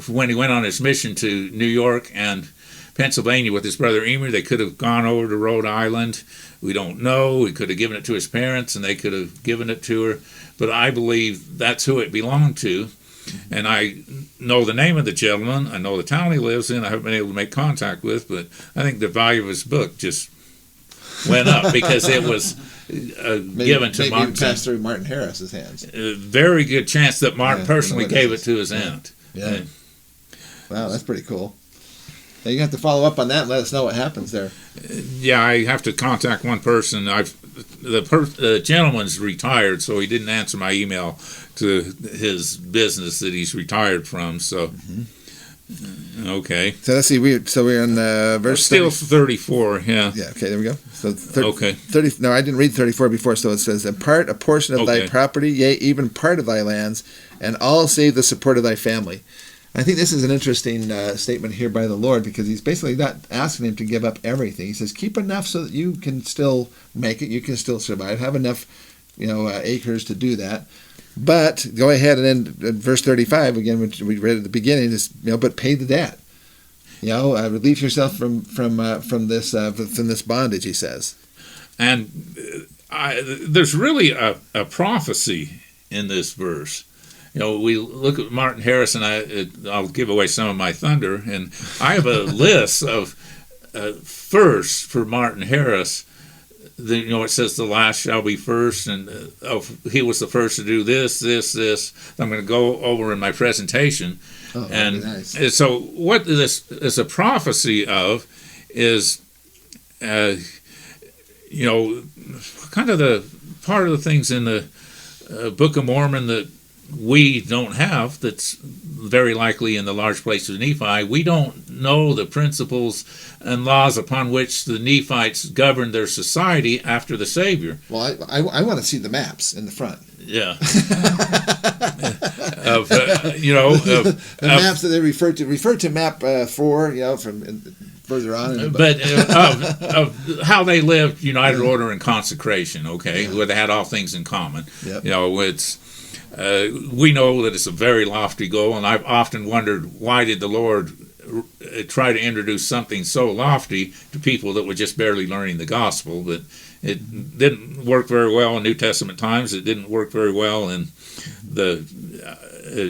when he went on his mission to New York and Pennsylvania with his brother Emer, they could have gone over to Rhode Island. We don't know. He could have given it to his parents, and they could have given it to her. But I believe that's who it belonged to. And I know the name of the gentleman. I know the town he lives in. I haven't been able to make contact with, but I think the value of his book just went up because it was given to Martin. Maybe it passed through Martin Harris's hands. Very good chance that Martin personally gave it to his aunt. Yeah. Wow, that's pretty cool. Now you have to follow up on that and let us know what happens there. Yeah, I have to contact one person. The gentleman's retired, so he didn't answer my email to his business that he's retired from. So, okay. So let's see. We're in verse. Still 34. Yeah. Yeah. Okay. There we go. So okay. 30. No, I didn't read 34 before. So it says, "Impart a portion of thy property, yea, even part of thy lands, and all save the support of thy family." I think this is an interesting statement here by the Lord, because he's basically not asking him to give up everything. He says, keep enough so that you can still make it, you can still survive, have enough, acres to do that. But go ahead and then verse 35 again, which we read at the beginning, is but pay the debt. Relieve yourself from this bondage. He says, and there's really a prophecy in this verse. We look at Martin Harris, and I'll give away some of my thunder, and I have a list of firsts for Martin Harris. It says the last shall be first, and he was the first to do this. I'm going to go over in my presentation. Oh, and nice. So what this is a prophecy of is, kind of the part of the things in the Book of Mormon that we don't have, that's very likely in the large places of Nephi. We don't know the principles and laws upon which the Nephites governed their society after the Savior. Well, I want to see the maps in the front. Yeah. The maps that they refer to map 4, from further on. But of how they lived, united order and consecration, where they had all things in common. Yep. We know that it's a very lofty goal, and I've often wondered, why did the Lord try to introduce something so lofty to people that were just barely learning the gospel? But it didn't work very well in New Testament times. It didn't work very well in the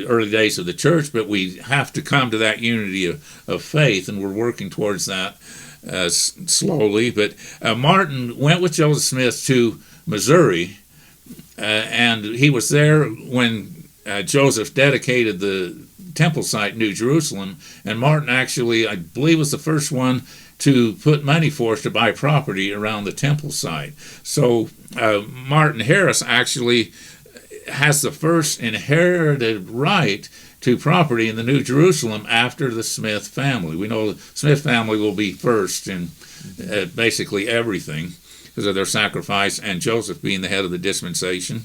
early days of the church, but we have to come to that unity of faith, and we're working towards that slowly. But Martin went with Joseph Smith to Missouri, and he was there when Joseph dedicated the temple site, New Jerusalem, and Martin actually, I believe, was the first one to put money for us to buy property around the temple site. So Martin Harris actually has the first inherited right to property in the New Jerusalem after the Smith family. We know the Smith family will be first in basically everything because of their sacrifice, and Joseph being the head of the dispensation.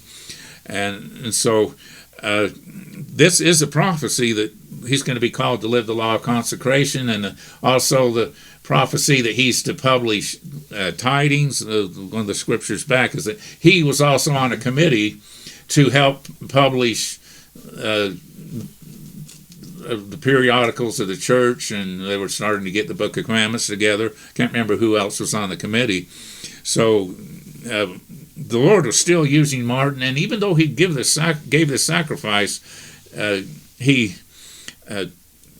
And so this is a prophecy that he's going to be called to live the law of consecration, and also the prophecy that he's to publish tidings. One of the scriptures back is that he was also on a committee to help publish the periodicals of the church, and they were starting to get the Book of Commandments together. Can't remember who else was on the committee. So the Lord was still using Martin, and even though he gave this sacrifice,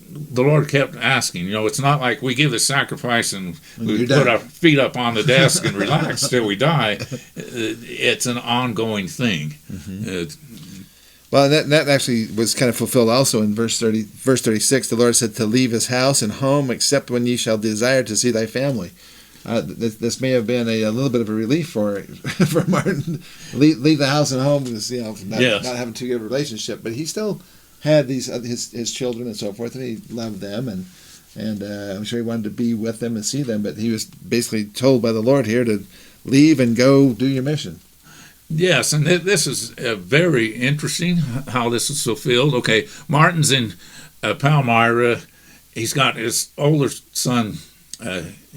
the Lord kept asking. It's not like we give the sacrifice and we put our feet up on the desk and relax till we die. It's an ongoing thing. Mm-hmm. Well, that actually was kind of fulfilled also in verse 36. The Lord said to leave his house and home, except when ye shall desire to see thy family. This may have been a little bit of a relief for Martin. Leave the house and home, not having too good of a relationship, but he still had these his children and so forth, and he loved them, and I'm sure he wanted to be with them and see them. But he was basically told by the Lord here to leave and go do your mission. Yes, and this is very interesting how this is fulfilled. Okay, Martin's in Palmyra. He's got his older son,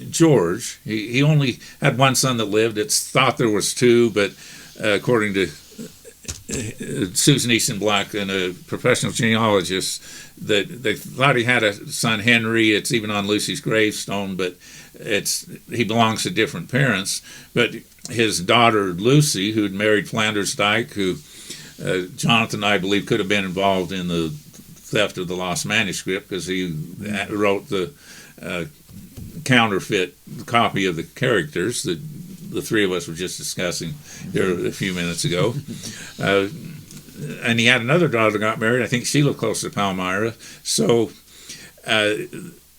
George. He only had one son that lived. It's thought there was two, but according to Susan Easton Black, and a professional genealogist, that they thought he had a son, Henry. It's even on Lucy's gravestone, but he belongs to different parents. But his daughter Lucy, who'd married Flanders Dyke, who Jonathan, I believe, could have been involved in the theft of the lost manuscript because he wrote the counterfeit copy of the characters that the three of us were just discussing here a few minutes ago. And he had another daughter that got married. I think she lived close to Palmyra. So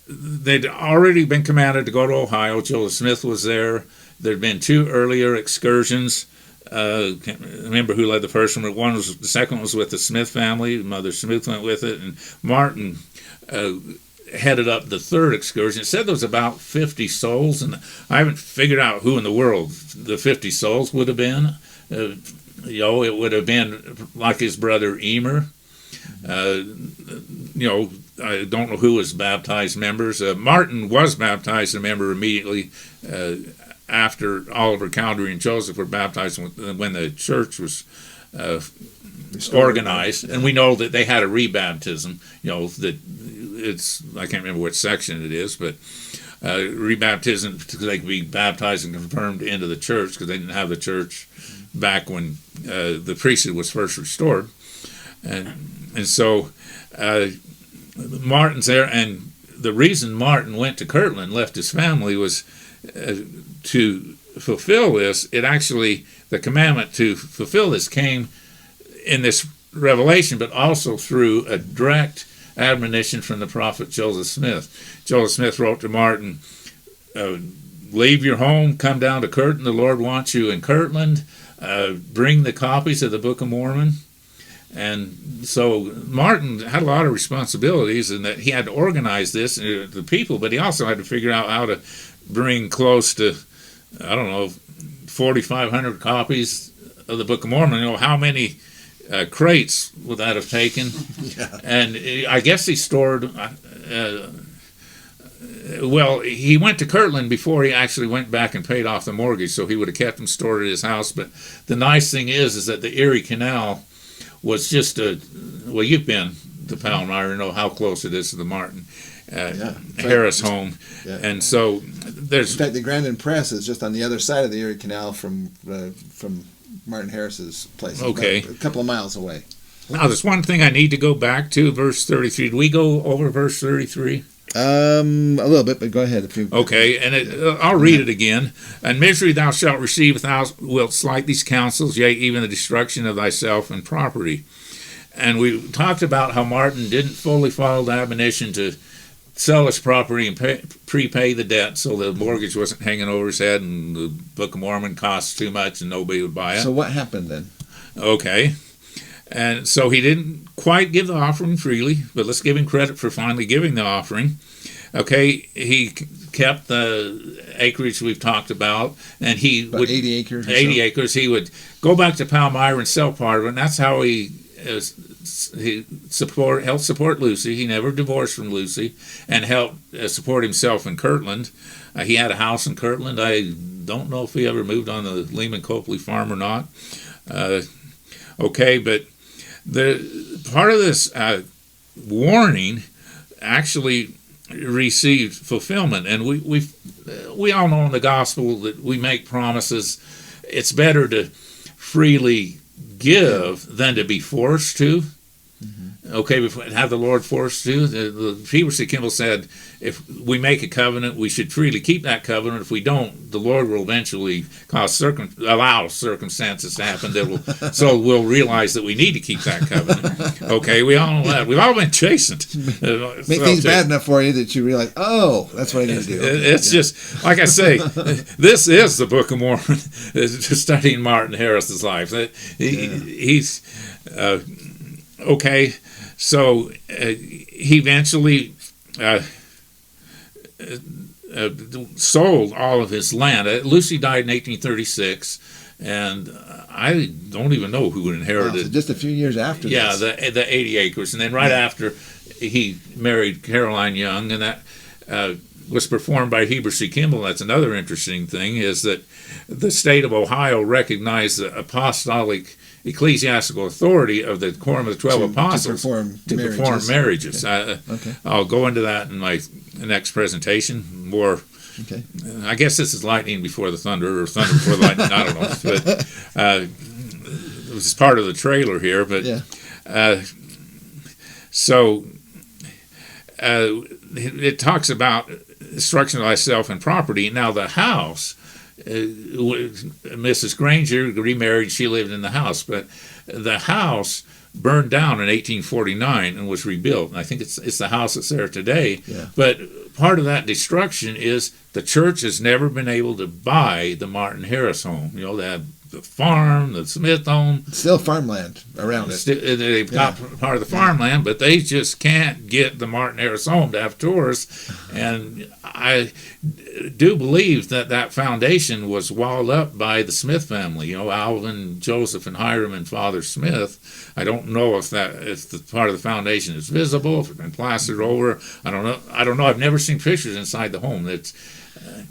they'd already been commanded to go to Ohio. Joseph Smith was there. There'd been two earlier excursions. Can't remember who led the first one, but the second one was with the Smith family. Mother Smith went with it, and Martin headed up the third excursion. It said there was about 50 souls, and I haven't figured out who in the world the 50 souls would have been. It would have been like his brother Emer. I don't know who was baptized members. Martin was baptized a member immediately after Oliver Cowdery and Joseph were baptized when the church was organized, and we know that they had a rebaptism. That I can't remember which section it is, but rebaptism because they could be baptized and confirmed into the church because they didn't have the church back when the priesthood was first restored, and so Martin's there, and the reason Martin went to Kirtland, left his family, was to fulfill this. The commandment to fulfill this came in this revelation, but also through a direct admonition from the prophet Joseph Smith. Joseph Smith wrote to Martin, leave your home, come down to Kirtland. The Lord wants you in Kirtland. Bring the copies of the Book of Mormon. And so Martin had a lot of responsibilities, and that he had to organize this, the people, but he also had to figure out how to bring close to, I don't know, 4,500 copies of the Book of Mormon. How many crates would that have taken? Yeah. And I guess he stored, he went to Kirtland before he actually went back and paid off the mortgage, so he would have kept them stored at his house. But the nice thing is that the Erie Canal was just you've been to Palmyra, know how close it is to the Martin Harris home. Yeah. And so there's... In fact, the Grandin Press is just on the other side of the Erie Canal from Martin Harris's place. Okay. A couple of miles away. Now, there's one thing I need to go back to, verse 33. Did we go over verse 33? A little bit, but go ahead. If you... Okay, and I'll read it again. And misery thou shalt receive if thou wilt slight these counsels, yea, even the destruction of thyself and property. And we talked about how Martin didn't fully follow the admonition to sell his property and prepay the debt, so the mortgage wasn't hanging over his head and the Book of Mormon costs too much and nobody would buy it. So what happened then? Okay. And so he didn't quite give the offering freely, but let's give him credit for finally giving the offering. Okay, he kept the acreage we've talked about, and he About would 80 acres. 80 acres. He would go back to Palmyra and sell part of it, and that's how he helped support Lucy. He never divorced from Lucy, and helped support himself in Kirtland. He had a house in Kirtland. I don't know if he ever moved on the Lehman Copley farm or not. Okay, but the part of this warning actually received fulfillment, and we all know in the gospel that we make promises. It's better to freely give than to be forced to. Okay, have the Lord forced to. The Heber C. Kimball said, if we make a covenant, we should freely keep that covenant. If we don't, the Lord will eventually allow circumstances to happen that will, so we'll realize that we need to keep that covenant. Okay, we all know that. We've all been chastened. Make things bad enough for you that you realize, oh, that's what I need to do. It's just, like I say, this is the Book of Mormon, studying Martin Harris's life. He's... okay, so he eventually sold all of his land. Lucy died in 1836, and I don't even know who inherited. So just a few years after this. Yeah, the 80 acres. And then right after, he married Caroline Young, and that was performed by Heber C. Kimball. That's another interesting thing, is that the state of Ohio recognized the apostolic ecclesiastical authority of the Quorum of the 12 Apostles to perform marriages. Okay. I'll go into that in my next presentation more. Okay. I guess this is lightning before the thunder, or thunder before the lightning. I don't know. But it was part of the trailer here. But so it talks about destruction of thyself and property. Now the house. Mrs. Granger remarried. She lived in the house, but the house burned down in 1849 and was rebuilt. And I think it's the house that's there today. Yeah. But part of that destruction is the church has never been able to buy the Martin Harris home. They have the farm, the Smith home. Still farmland around it. They've got part of the farmland, but they just can't get the Martin Harris home to have tours. And I do believe that foundation was walled up by the Smith family. Alvin, Joseph, and Hiram, and Father Smith. I don't know if the part of the foundation is visible, if it's been plastered over. I don't know. I've never seen pictures inside the home.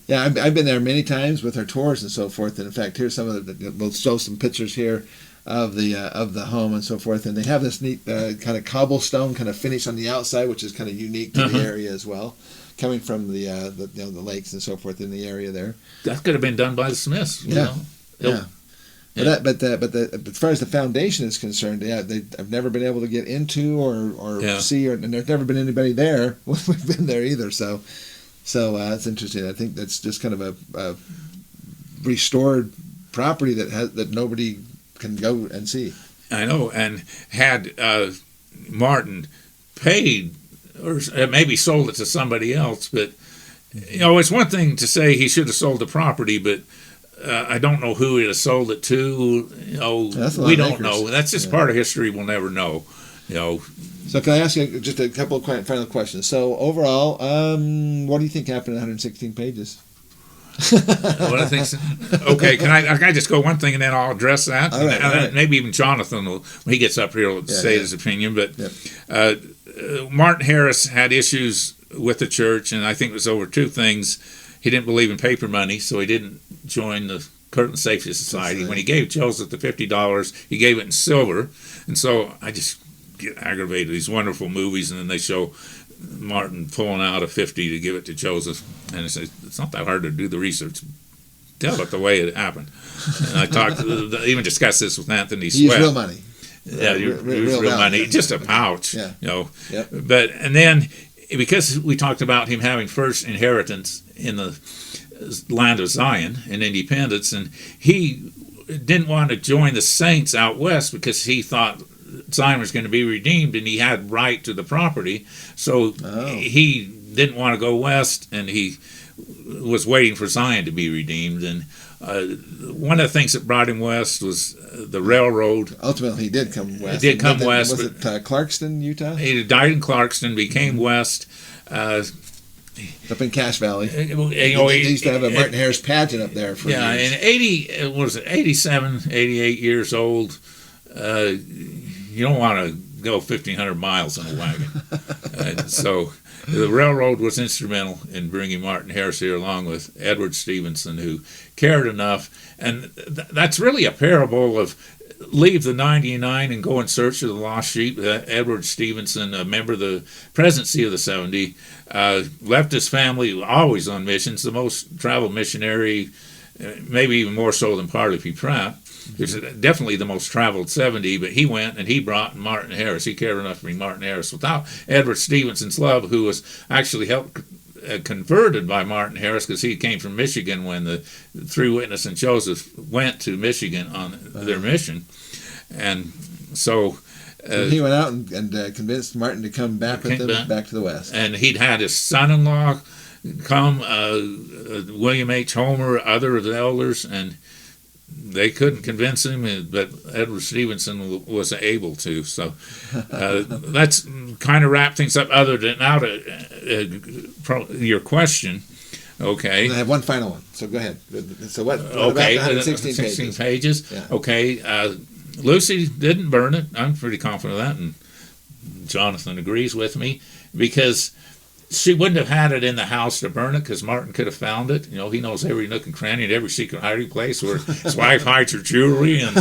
Yeah, I've been there many times with our tours and so forth. And in fact, here's some of we'll show some pictures here of the home and so forth. And they have this neat kind of cobblestone kind of finish on the outside, which is kind of unique to the area as well, coming from the lakes and so forth in the area there. That could have been done by the Smiths. Yeah. But as far as the foundation is concerned, I've never been able to get into or see, and there's never been anybody there when we've been there either. So it's interesting. I think that's just kind of a restored property that nobody can go and see. I know. And had Martin paid, or maybe sold it to somebody else, but it's one thing to say he should have sold the property, but I don't know who it has sold it to. We don't know. That's just part of history we'll never know. So can I ask you just a couple of final questions? So overall, what do you think happened in 116 pages? What I think. Okay, can I just go one thing and then I'll address that? All right. Maybe even Jonathan will, when he gets up here, will say his opinion. But Martin Harris had issues with the church, and I think it was over two things. He didn't believe in paper money, so he didn't join the Curtain Safety Society. When he gave Joseph the $50, he gave it in silver, and so I just get aggravated. These wonderful movies, and then they show Martin pulling out a 50 to give it to Joseph, and it's not that hard to do the research. Tell it the way it happened. And I even discussed this with Anthony Sweat. He used real money. Yeah, real money. Just a pouch. Yeah. Yep. But and then because we talked about him having first inheritance in the land of Zion and independence, and he didn't want to join the saints out west because he thought Zion was going to be redeemed and he had right to the property, so he didn't want to go west, and he was waiting for Zion to be redeemed. And one of the things that brought him west was the railroad. Ultimately, he did come west. He did come west. Was it Clarkston, Utah? He died in Clarkston, became west. Up in Cache Valley. He used to have a Martin Harris pageant up there for years. In 87, 88 years old. You don't want to go 1,500 miles in a wagon. So the railroad was instrumental in bringing Martin Harris here, along with Edward Stevenson, who cared enough. And that's really a parable of leave the 99 and go in search of the lost sheep. Edward Stevenson, a member of the presidency of the 70, left his family always on missions, the most traveled missionary, maybe even more so than Parley P. Pratt. He's definitely the most traveled 70, but he went and he brought Martin Harris. He cared enough to bring Martin Harris. Without Edward Stevenson's love, who was actually helped converted by Martin Harris because he came from Michigan when the three Witness and Joseph went to Michigan on their mission. And so he went out and convinced Martin to come back with them back to the West. And he'd had his son-in-law come, William H. Homer, other of the elders, and they couldn't convince him, but Edward Stevenson was able to. So that's kind of wrap things up. Other than now, your question, okay. I have one final one, so go ahead. So what about the 116 pages? Yeah. Okay, Lucy didn't burn it. I'm pretty confident of that, and Jonathan agrees with me, because she wouldn't have had it in the house to burn it, because Martin could have found it. He knows every nook and cranny and every secret hiding place where his wife hides her jewelry, and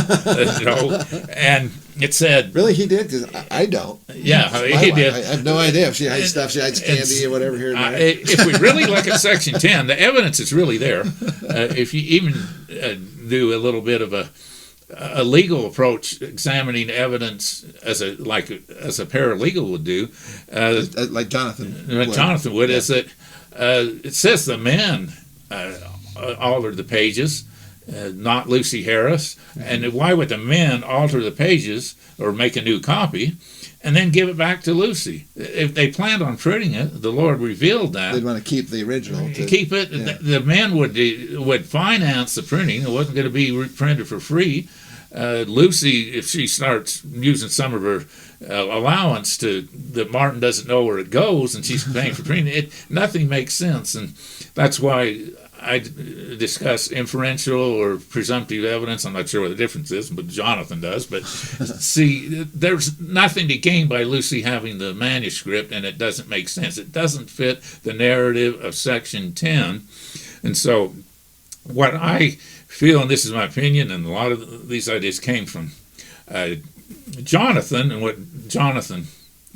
and it said, really, he did? Because I don't. Yeah, he did. I have no idea if she hides stuff. She hides candy or whatever here and there. If we really look at Section 10, the evidence is really there. If you even do a little bit of a legal approach, examining evidence as a paralegal would do, like Jonathan would, is that it says the men altered the pages, not Lucy Harris. And why would the men alter the pages or make a new copy and then give it back to Lucy? If they planned on printing it, the Lord revealed that they'd want to keep the original. Keep it. Yeah. The men would finance the printing. It wasn't going to be printed for free. Lucy, if she starts using some of her allowance that Martin doesn't know where it goes, and she's paying for printing, nothing makes sense. And that's why I discuss inferential or presumptive evidence. I'm not sure what the difference is, but Jonathan does. But see, there's nothing to gain by Lucy having the manuscript, and it doesn't make sense. It doesn't fit the narrative of Section 10. And so what I feel, and this is my opinion, and a lot of these ideas came from Jonathan, and what Jonathan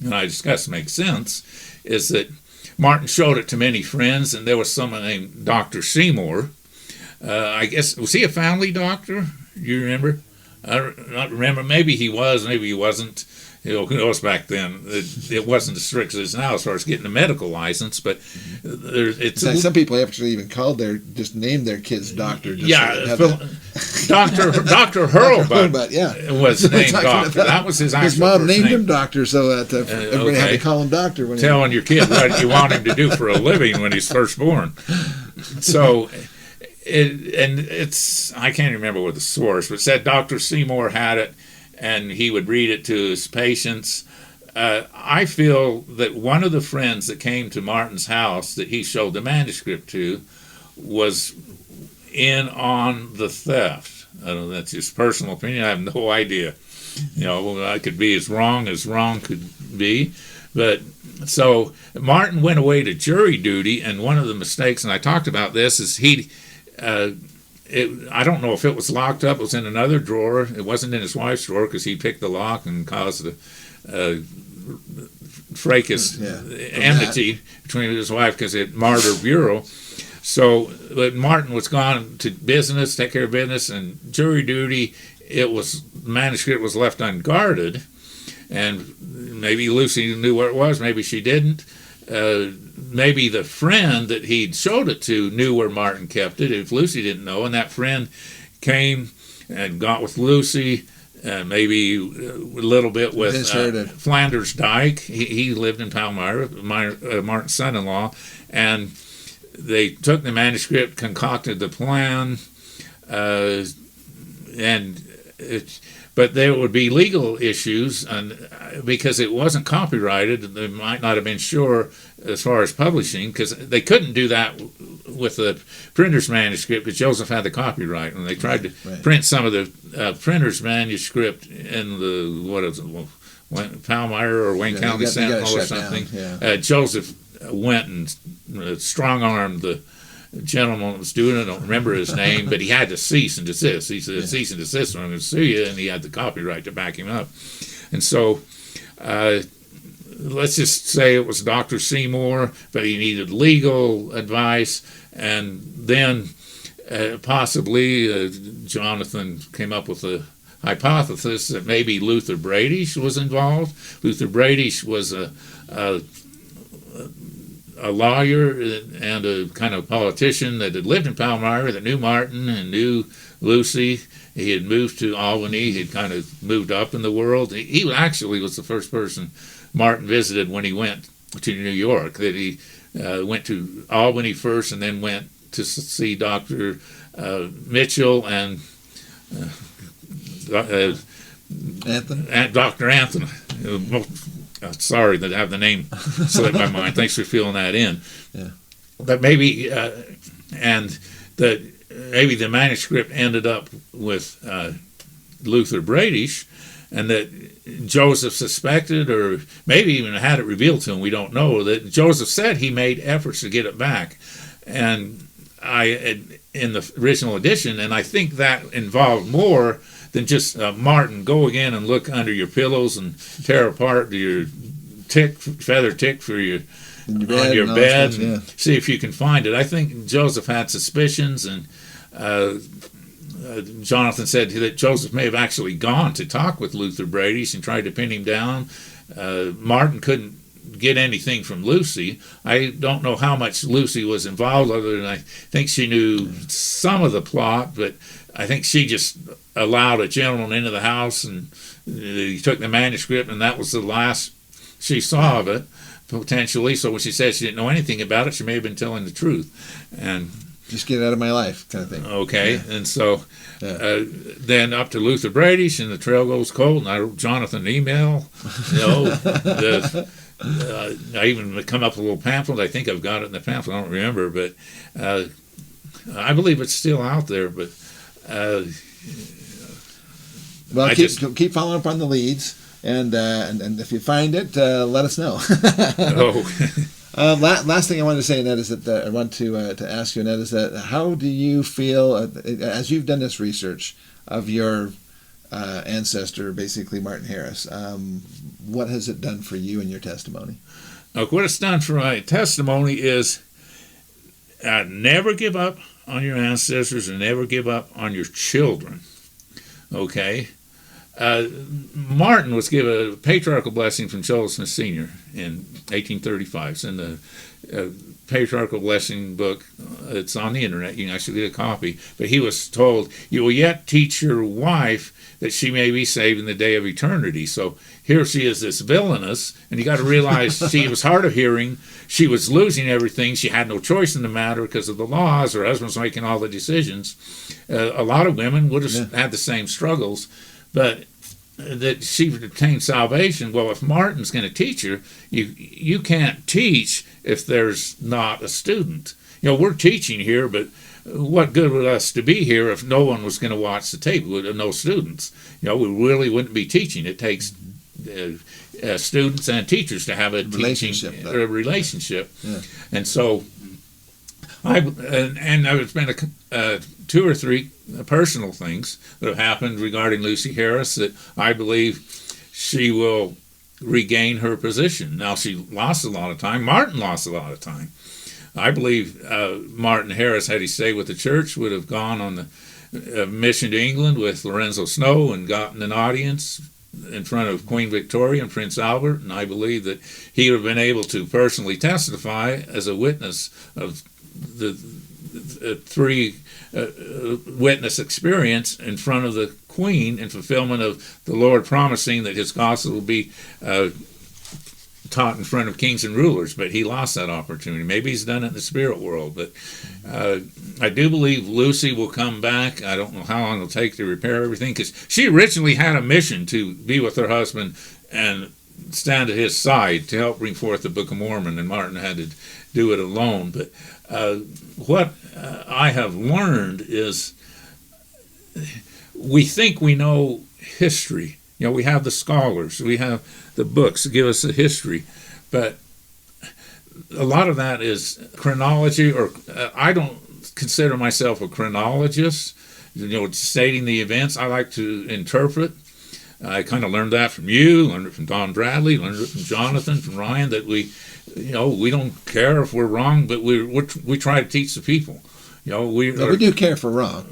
and I discussed makes sense, is that Martin showed it to many friends, and there was someone named Dr. Seymour. I guess, was he a family doctor? You remember? I don't remember. Maybe he was, maybe he wasn't. Who knows back then? It wasn't as strict as it is now as far as getting a medical license, but some people actually even just named their kids doctor. Dr. Hurlbut was named doctor. That was his actual His mom named name. him doctor, so that everybody had to call him doctor. When telling your kid what you want him to do for a living when he's first born. So I can't remember what the source, but it said Dr. Seymour had it, and he would read it to his patients. I feel that one of the friends that came to Martin's house that he showed the manuscript to was in on the theft. I don't know, that's just personal opinion. I have no idea. I could be as wrong could be. But so Martin went away to jury duty, and one of the mistakes, and I talked about this, is I don't know if it was locked up. It was in another drawer. It wasn't in his wife's drawer because he picked the lock and caused a fracas enmity between his wife because it marred her bureau. So, but Martin was gone to business, take care of business, and jury duty. The manuscript was left unguarded, and maybe Lucy knew where it was. Maybe she didn't. Maybe the friend that he'd showed it to knew where Martin kept it, if Lucy didn't know, and that friend came and got with Lucy, maybe a little bit with Flanders Dyke. He lived in Palmyra, Martin's son-in-law, and they took the manuscript, concocted the plan, but there would be legal issues, and because it wasn't copyrighted, they might not have been sure as far as publishing, because they couldn't do that with the printer's manuscript, because Joseph had the copyright. When they tried to print some of the printer's manuscript in the Palmyra or Wayne County Sentinel or something, Joseph went and strong-armed the gentleman that was doing it. I don't remember his name, but he had to cease and desist. He said, cease and desist, or I'm going to sue you, and he had the copyright to back him up. And so let's just say it was Dr. Seymour, but he needed legal advice, and then possibly Jonathan came up with a hypothesis that maybe Luther Bradish was involved. Luther Bradish was a lawyer and a kind of politician that had lived in Palmyra, that knew Martin and knew Lucy. He had moved to Albany. He'd kind of moved up in the world. He actually was the first person Martin visited when he went to New York. That he went to Albany first and then went to see Dr. Mitchell and Dr. Anthony. Sorry that I have the name slip my mind. Thanks for filling that in. Yeah. But maybe, maybe the manuscript ended up with Luther Bradish, and that Joseph suspected, or maybe even had it revealed to him, we don't know, that Joseph said he made efforts to get it back. And in the original edition, and I think that involved more than just Martin, go again and look under your pillows and tear apart your feather tick for your bed and see if you can find it. I think Joseph had suspicions, and Jonathan said that Joseph may have actually gone to talk with Luther Bradish and tried to pin him down. Martin couldn't get anything from Lucy. I don't know how much Lucy was involved, other than I think she knew some of the plot, but I think she just allowed a gentleman into the house, and he took the manuscript, and that was the last she saw of it, potentially. So when she said she didn't know anything about it, she may have been telling the truth. And just get it out of my life, kind of thing. Okay, and so then up to Luther Bradish, and the trail goes cold, and I wrote Jonathan an email. I even come up with a little pamphlet. I think I've got it in the pamphlet. I don't remember, but I believe it's still out there. But well, keep following up on the leads, and if you find it, let us know. Last thing I wanted to say, Ned, is that I want to ask you, Ned, is that how do you feel as you've done this research of your ancestor, basically Martin Harris? What has it done for you and your testimony? What it's done for my testimony is never give up on your ancestors and never give up on your children. Okay? Martin was given a patriarchal blessing from Joseph Smith Sr. in 1835. It's in the patriarchal blessing book. It's on the internet. You can actually get a copy. But he was told, "You will yet teach your wife that she may be saved in the day of eternity." So here she is, this villainous, and you got to realize she was hard of hearing. She was losing everything. She had no choice in the matter because of the laws. Her husband was making all the decisions. A lot of women would have had the same struggles, but that she would obtain salvation. Well, if Martin's going to teach her, you can't teach if there's not a student. We're teaching here, but what good would us to be here if no one was going to watch the tape? With no students, we really wouldn't be teaching. It takes students and teachers to have a relationship. Yeah. And so there's been two or three personal things that have happened regarding Lucy Harris that I believe she will regain her position. Now, she lost a lot of time. Martin lost a lot of time. I believe Martin Harris, had he stayed with the church, would have gone on the mission to England with Lorenzo Snow and gotten an audience in front of Queen Victoria and Prince Albert, and I believe that he would have been able to personally testify as a witness of the three witness experience in front of the Queen in fulfillment of the Lord promising that his gospel will be taught in front of kings and rulers. But he lost that opportunity. Maybe he's done it in the spirit world, but I do believe Lucy will come back. I don't know how long it'll take to repair everything, because she originally had a mission to be with her husband and stand at his side to help bring forth the Book of Mormon, and Martin had to do it alone. But what I have learned is we think we know history. We have the scholars, we have the books that give us the history, but a lot of that is chronology, or I don't consider myself a chronologist, stating the events. I like to interpret. I kind of learned that from you, learned it from Don Bradley, learned it from Jonathan, from Ryan, that we don't care if we're wrong, but we try to teach the people. We do care if we're wrong.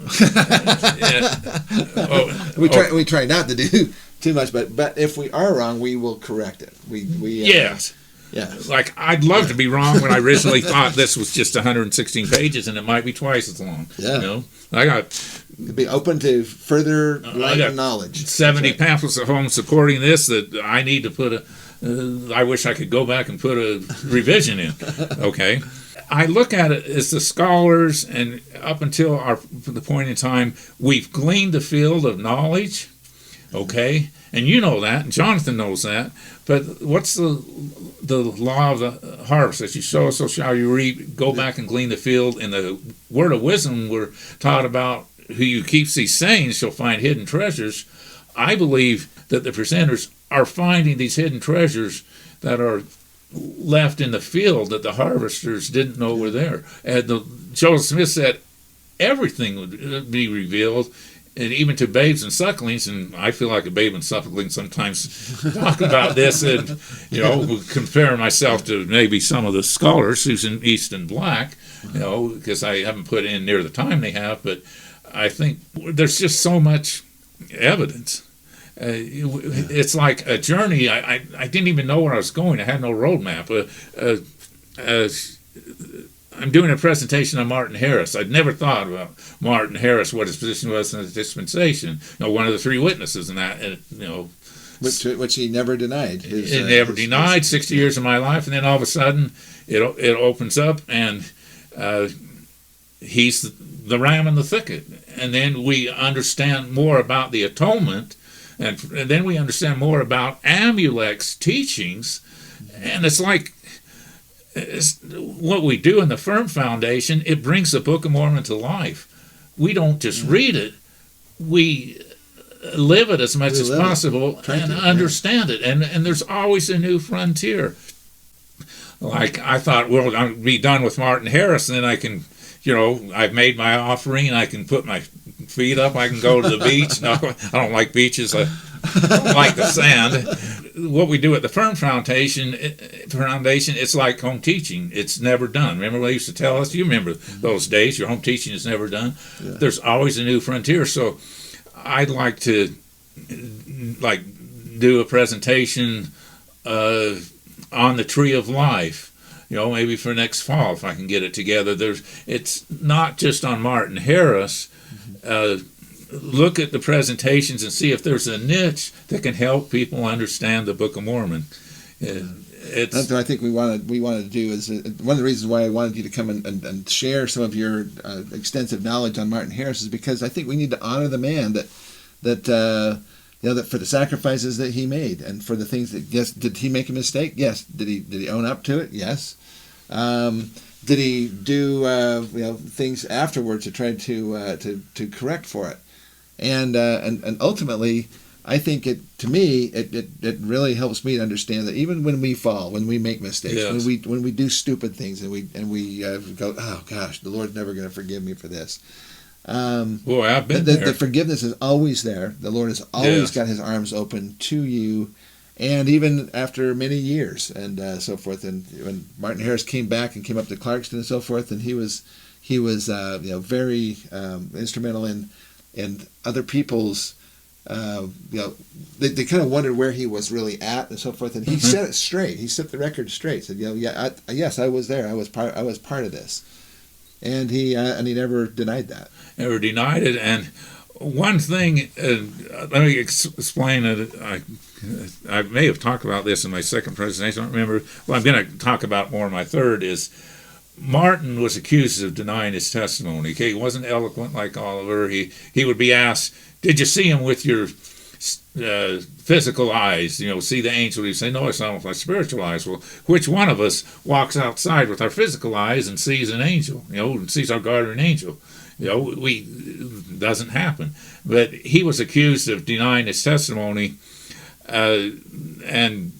We try not to do too much, but if we are wrong, we will correct it. Yes. Yeah. Like, I'd love to be wrong when I originally thought this was just 116 pages and it might be twice as long. Yeah. I got to be open to further light and knowledge. 70 pamphlets at home supporting this that I need to put I wish I could go back and put a revision in. Okay. I look at it as the scholars, and up until the point in time, we've gleaned the field of knowledge. Okay. And you know that, and Jonathan knows that. But what's the law of the harvest? As you sow, so shall you reap. Go back and glean the field. In the word of wisdom, we're taught about who keeps these sayings shall find hidden treasures. I believe that the presenters are finding these hidden treasures that are left in the field that the harvesters didn't know were there. And Joseph Smith said everything would be revealed, and even to babes and sucklings, and I feel like a babe and suckling sometimes talk about this, and compare myself to maybe some of the scholars, Susan Easton Black, because I haven't put in near the time they have, but I think there's just so much evidence. It's like a journey. I didn't even know where I was going. I had no roadmap. I'm doing a presentation on Martin Harris. I'd never thought about Martin Harris, what his position was in the dispensation. One of the three witnesses in that, which he never denied. He never denied. 60 years of my life, and then all of a sudden it opens up, and he's the ram in the thicket. And then we understand more about the atonement, and then we understand more about Amulek's teachings, and it's like. What we do in the Firm Foundation, it brings the Book of Mormon to life. We don't just read it, we live it as much as possible and understand it. And there's always a new frontier. Like, I thought, well, I'll be done with Martin Harris, and then I can, I've made my offering, I can put my feet up, I can go to the beach. No, I don't like beaches. I don't like the sand. What we do at the Firm Foundation, it's like home teaching. It's never done. Remember what they used to tell us? You remember those days. Your home teaching is never done. Yeah. There's always a new frontier. So I'd like to like do a presentation on the Tree of Life. Maybe for next fall if I can get it together. It's not just on Martin Harris. Look at the presentations and see if there's a niche that can help people understand the Book of Mormon. That's what I think we wanted to do. Is one of the reasons why I wanted you to come and share some of your extensive knowledge on Martin Harris is because I think we need to honor the man that for the sacrifices that he made and for the things that, yes, did he make a mistake? Yes. Did he own up to it? Yes. Did he do things afterwards to try to correct for it? And ultimately, I think it really helps me to understand that even when we fall, when we make mistakes, yes, when we do stupid things, and we go, oh gosh, the Lord's never going to forgive me for this. Boy, I've been there. The forgiveness is always there. The Lord has always got His arms open to you, and even after many years and so forth. And when Martin Harris came back and came up to Clarkston and so forth, and he was very instrumental in other people's. They kind of wondered where he was really at and so forth, and he set it straight. He set the record straight. Said, yes, I was there. I was part of this, and he never denied that. Never denied it. And one thing, let me explain it. I may have talked about this in my second presentation. I don't remember. Well, I'm going to talk about more in my third. Is Martin was accused of denying his testimony. Okay, he wasn't eloquent like Oliver. He would be asked, "Did you see him with your physical eyes? See the angel?" He'd say, "No, I saw him with my spiritual eyes." Well, which one of us walks outside with our physical eyes and sees an angel? And sees our guardian angel? Doesn't happen. But he was accused of denying his testimony, and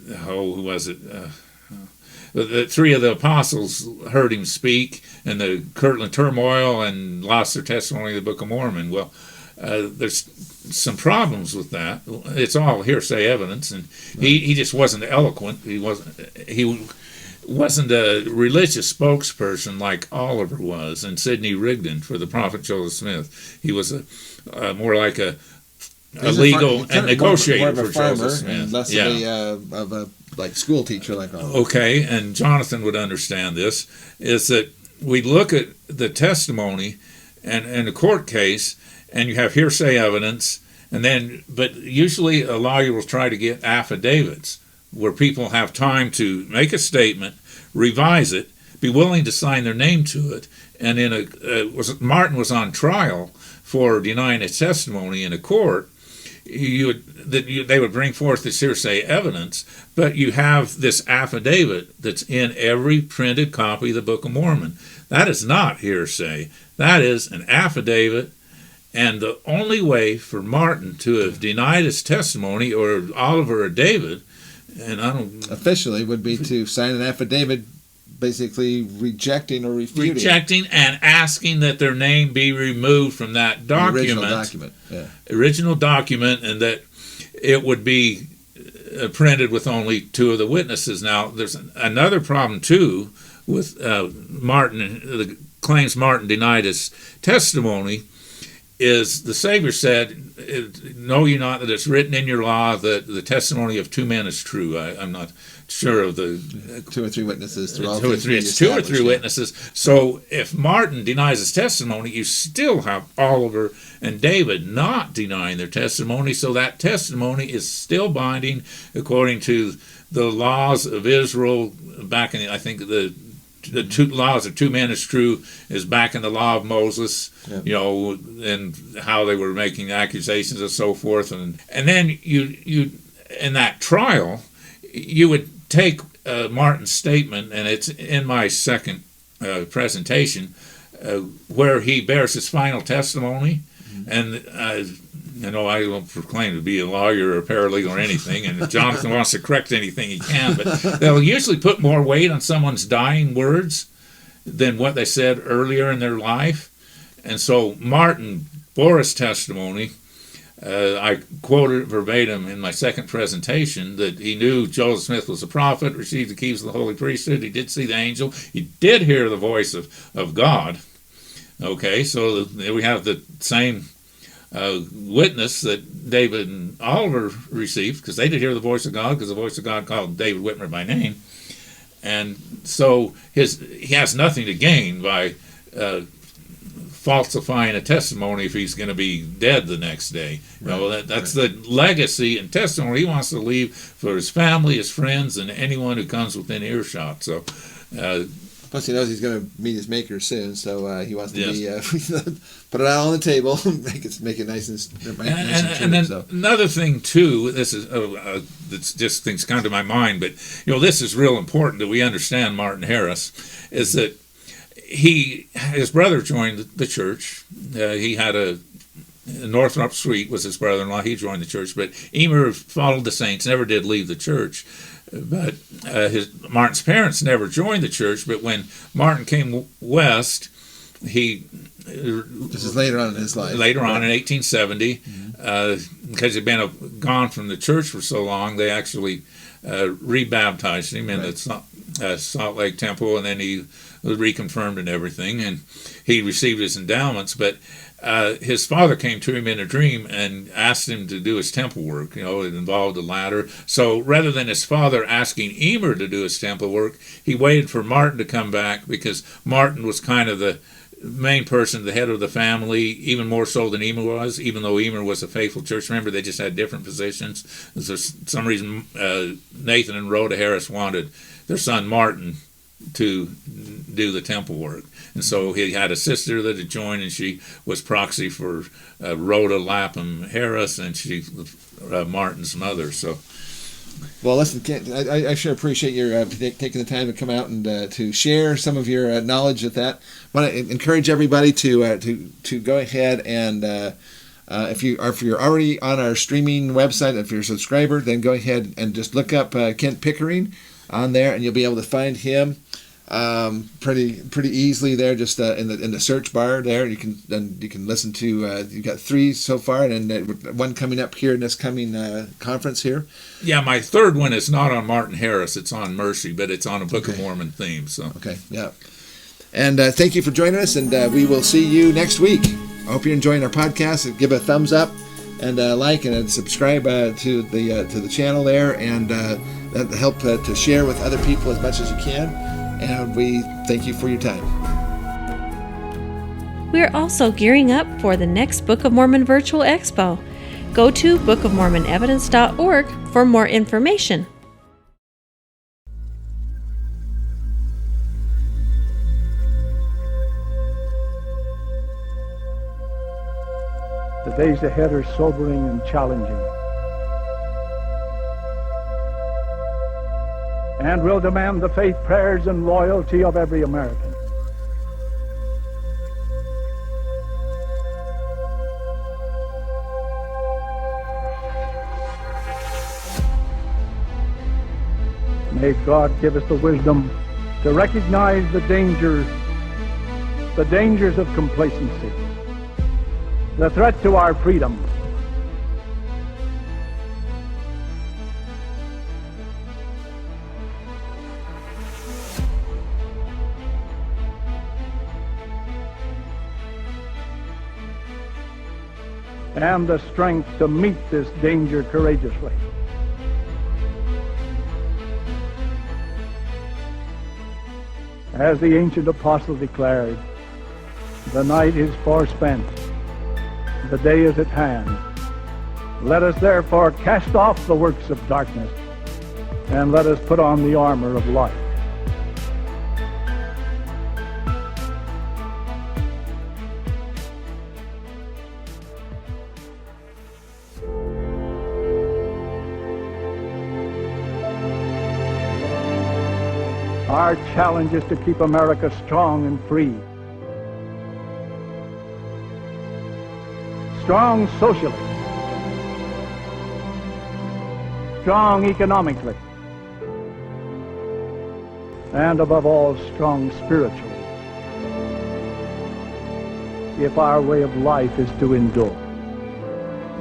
who was it? The three of the apostles heard him speak in the Kirtland turmoil and lost their testimony in the Book of Mormon. Well, there's some problems with that. It's all hearsay evidence, and he just wasn't eloquent. He wasn't a religious spokesperson like Oliver was and Sidney Rigdon for the prophet Joseph Smith. He was more like a legal and negotiator for Joseph Smith, and less of a like school teacher like Oliver. Okay, and Jonathan would understand this. Is that we look at the testimony and the court case, and you have hearsay evidence, but usually a lawyer will try to get affidavits where people have time to make a statement, revise it, be willing to sign their name to it, and Martin was on trial for denying his testimony in a court. They would bring forth this hearsay evidence, but you have this affidavit that's in every printed copy of the Book of Mormon. That is not hearsay. That is an affidavit. And the only way for Martin to have denied his testimony, or Oliver or David, officially, would be to sign an affidavit basically rejecting or refuting. Rejecting and asking that their name be removed from that document. The original document, yeah. Original document, and that it would be printed with only two of the witnesses. Now, there's another problem, too, with Martin, the claims Martin denied his testimony, is the Savior said, "Know ye not that it's written in your law that the testimony of two men is true?" I'm not sure of the... Two or three witnesses. It's two or three witnesses. So if Martin denies his testimony, you still have Oliver and David not denying their testimony, so that testimony is still binding according to the laws of Israel back in, I think, the two laws of two men is true is back in the law of Moses, and how they were making accusations and so forth, and then you in that trial you would take Martin's statement, and it's in my second presentation, where he bears his final testimony, and I don't proclaim to be a lawyer or a paralegal or anything, and if Jonathan wants to correct anything, he can, but they'll usually put more weight on someone's dying words than what they said earlier in their life. And so Martin bore his testimony. I quoted verbatim in my second presentation that he knew Joseph Smith was a prophet, received the keys of the holy priesthood, he did see the angel, he did hear the voice of God. Okay, so we have the same witness that David and Oliver received, because they did hear the voice of God, because the voice of God called David Whitmer by name. And so he has nothing to gain by falsifying a testimony if he's going to be dead the next day. That's the legacy and testimony he wants to leave for his family, his friends, and anyone who comes within earshot. So, plus he knows he's going to meet his maker soon, so he wants to put it out on the table, make it nice and true. And then another thing too, this is it's just things come to my mind, but this is real important that we understand. Martin Harris is that his brother joined the church. He had a Northrop Sweet was his brother-in-law. He joined the church, but Emer followed the saints, never did leave the church. But Martin's parents never joined the church. But when Martin came west, this is later on in his life. Later on in 1870, because he'd been gone from the church for so long, they actually rebaptized him in the Salt Lake Temple, and then he was reconfirmed and everything, and he received his endowments. But his father came to him in a dream and asked him to do his temple work. It involved a ladder. So rather than his father asking Emer to do his temple work, he waited for Martin to come back, because Martin was kind of the main person, the head of the family, even more so than Emer was, even though Emer was a faithful church member. They just had different positions. For some reason, Nathan and Rhoda Harris wanted their son Martin to do the temple work. And so he had a sister that had joined, and she was proxy for Rhoda Lapham Harris, and she Martin's mother. So, well, listen, I sure appreciate your taking the time to come out and to share some of your knowledge of that. I want to encourage everybody to go ahead and if you're already on our streaming website, if you're a subscriber, then go ahead and just look up Kent Pickering on there, and you'll be able to find him pretty easily there, just in the search bar there. You can listen to you've got 3 so far, and then one coming up here in this coming conference here. Yeah, my third one is not on Martin Harris; it's on Mercy, but it's on a Book of Mormon theme. So yeah. And thank you for joining us, and we will see you next week. I hope you're enjoying our podcast. Give a thumbs up and like and subscribe to the channel there, and that help to share with other people as much as you can. And we thank you for your time. We're also gearing up for the next Book of Mormon Virtual Expo. Go to bookofmormonevidence.org for more information. The days ahead are sobering and challenging, and will demand the faith, prayers, and loyalty of every American. May God give us the wisdom to recognize the dangers of complacency, the threat to our freedom, and the strength to meet this danger courageously. As the ancient apostle declared, the night is far spent, the day is at hand. Let us therefore cast off the works of darkness, and let us put on the armor of light. Our challenge is to keep America strong and free. Strong socially, strong economically, and above all, strong spiritually, if our way of life is to endure.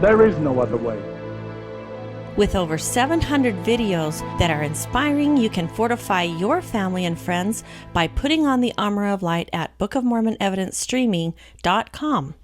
There is no other way. With over 700 videos that are inspiring, you can fortify your family and friends by putting on the armor of light at bookofmormonevidencestreaming.com.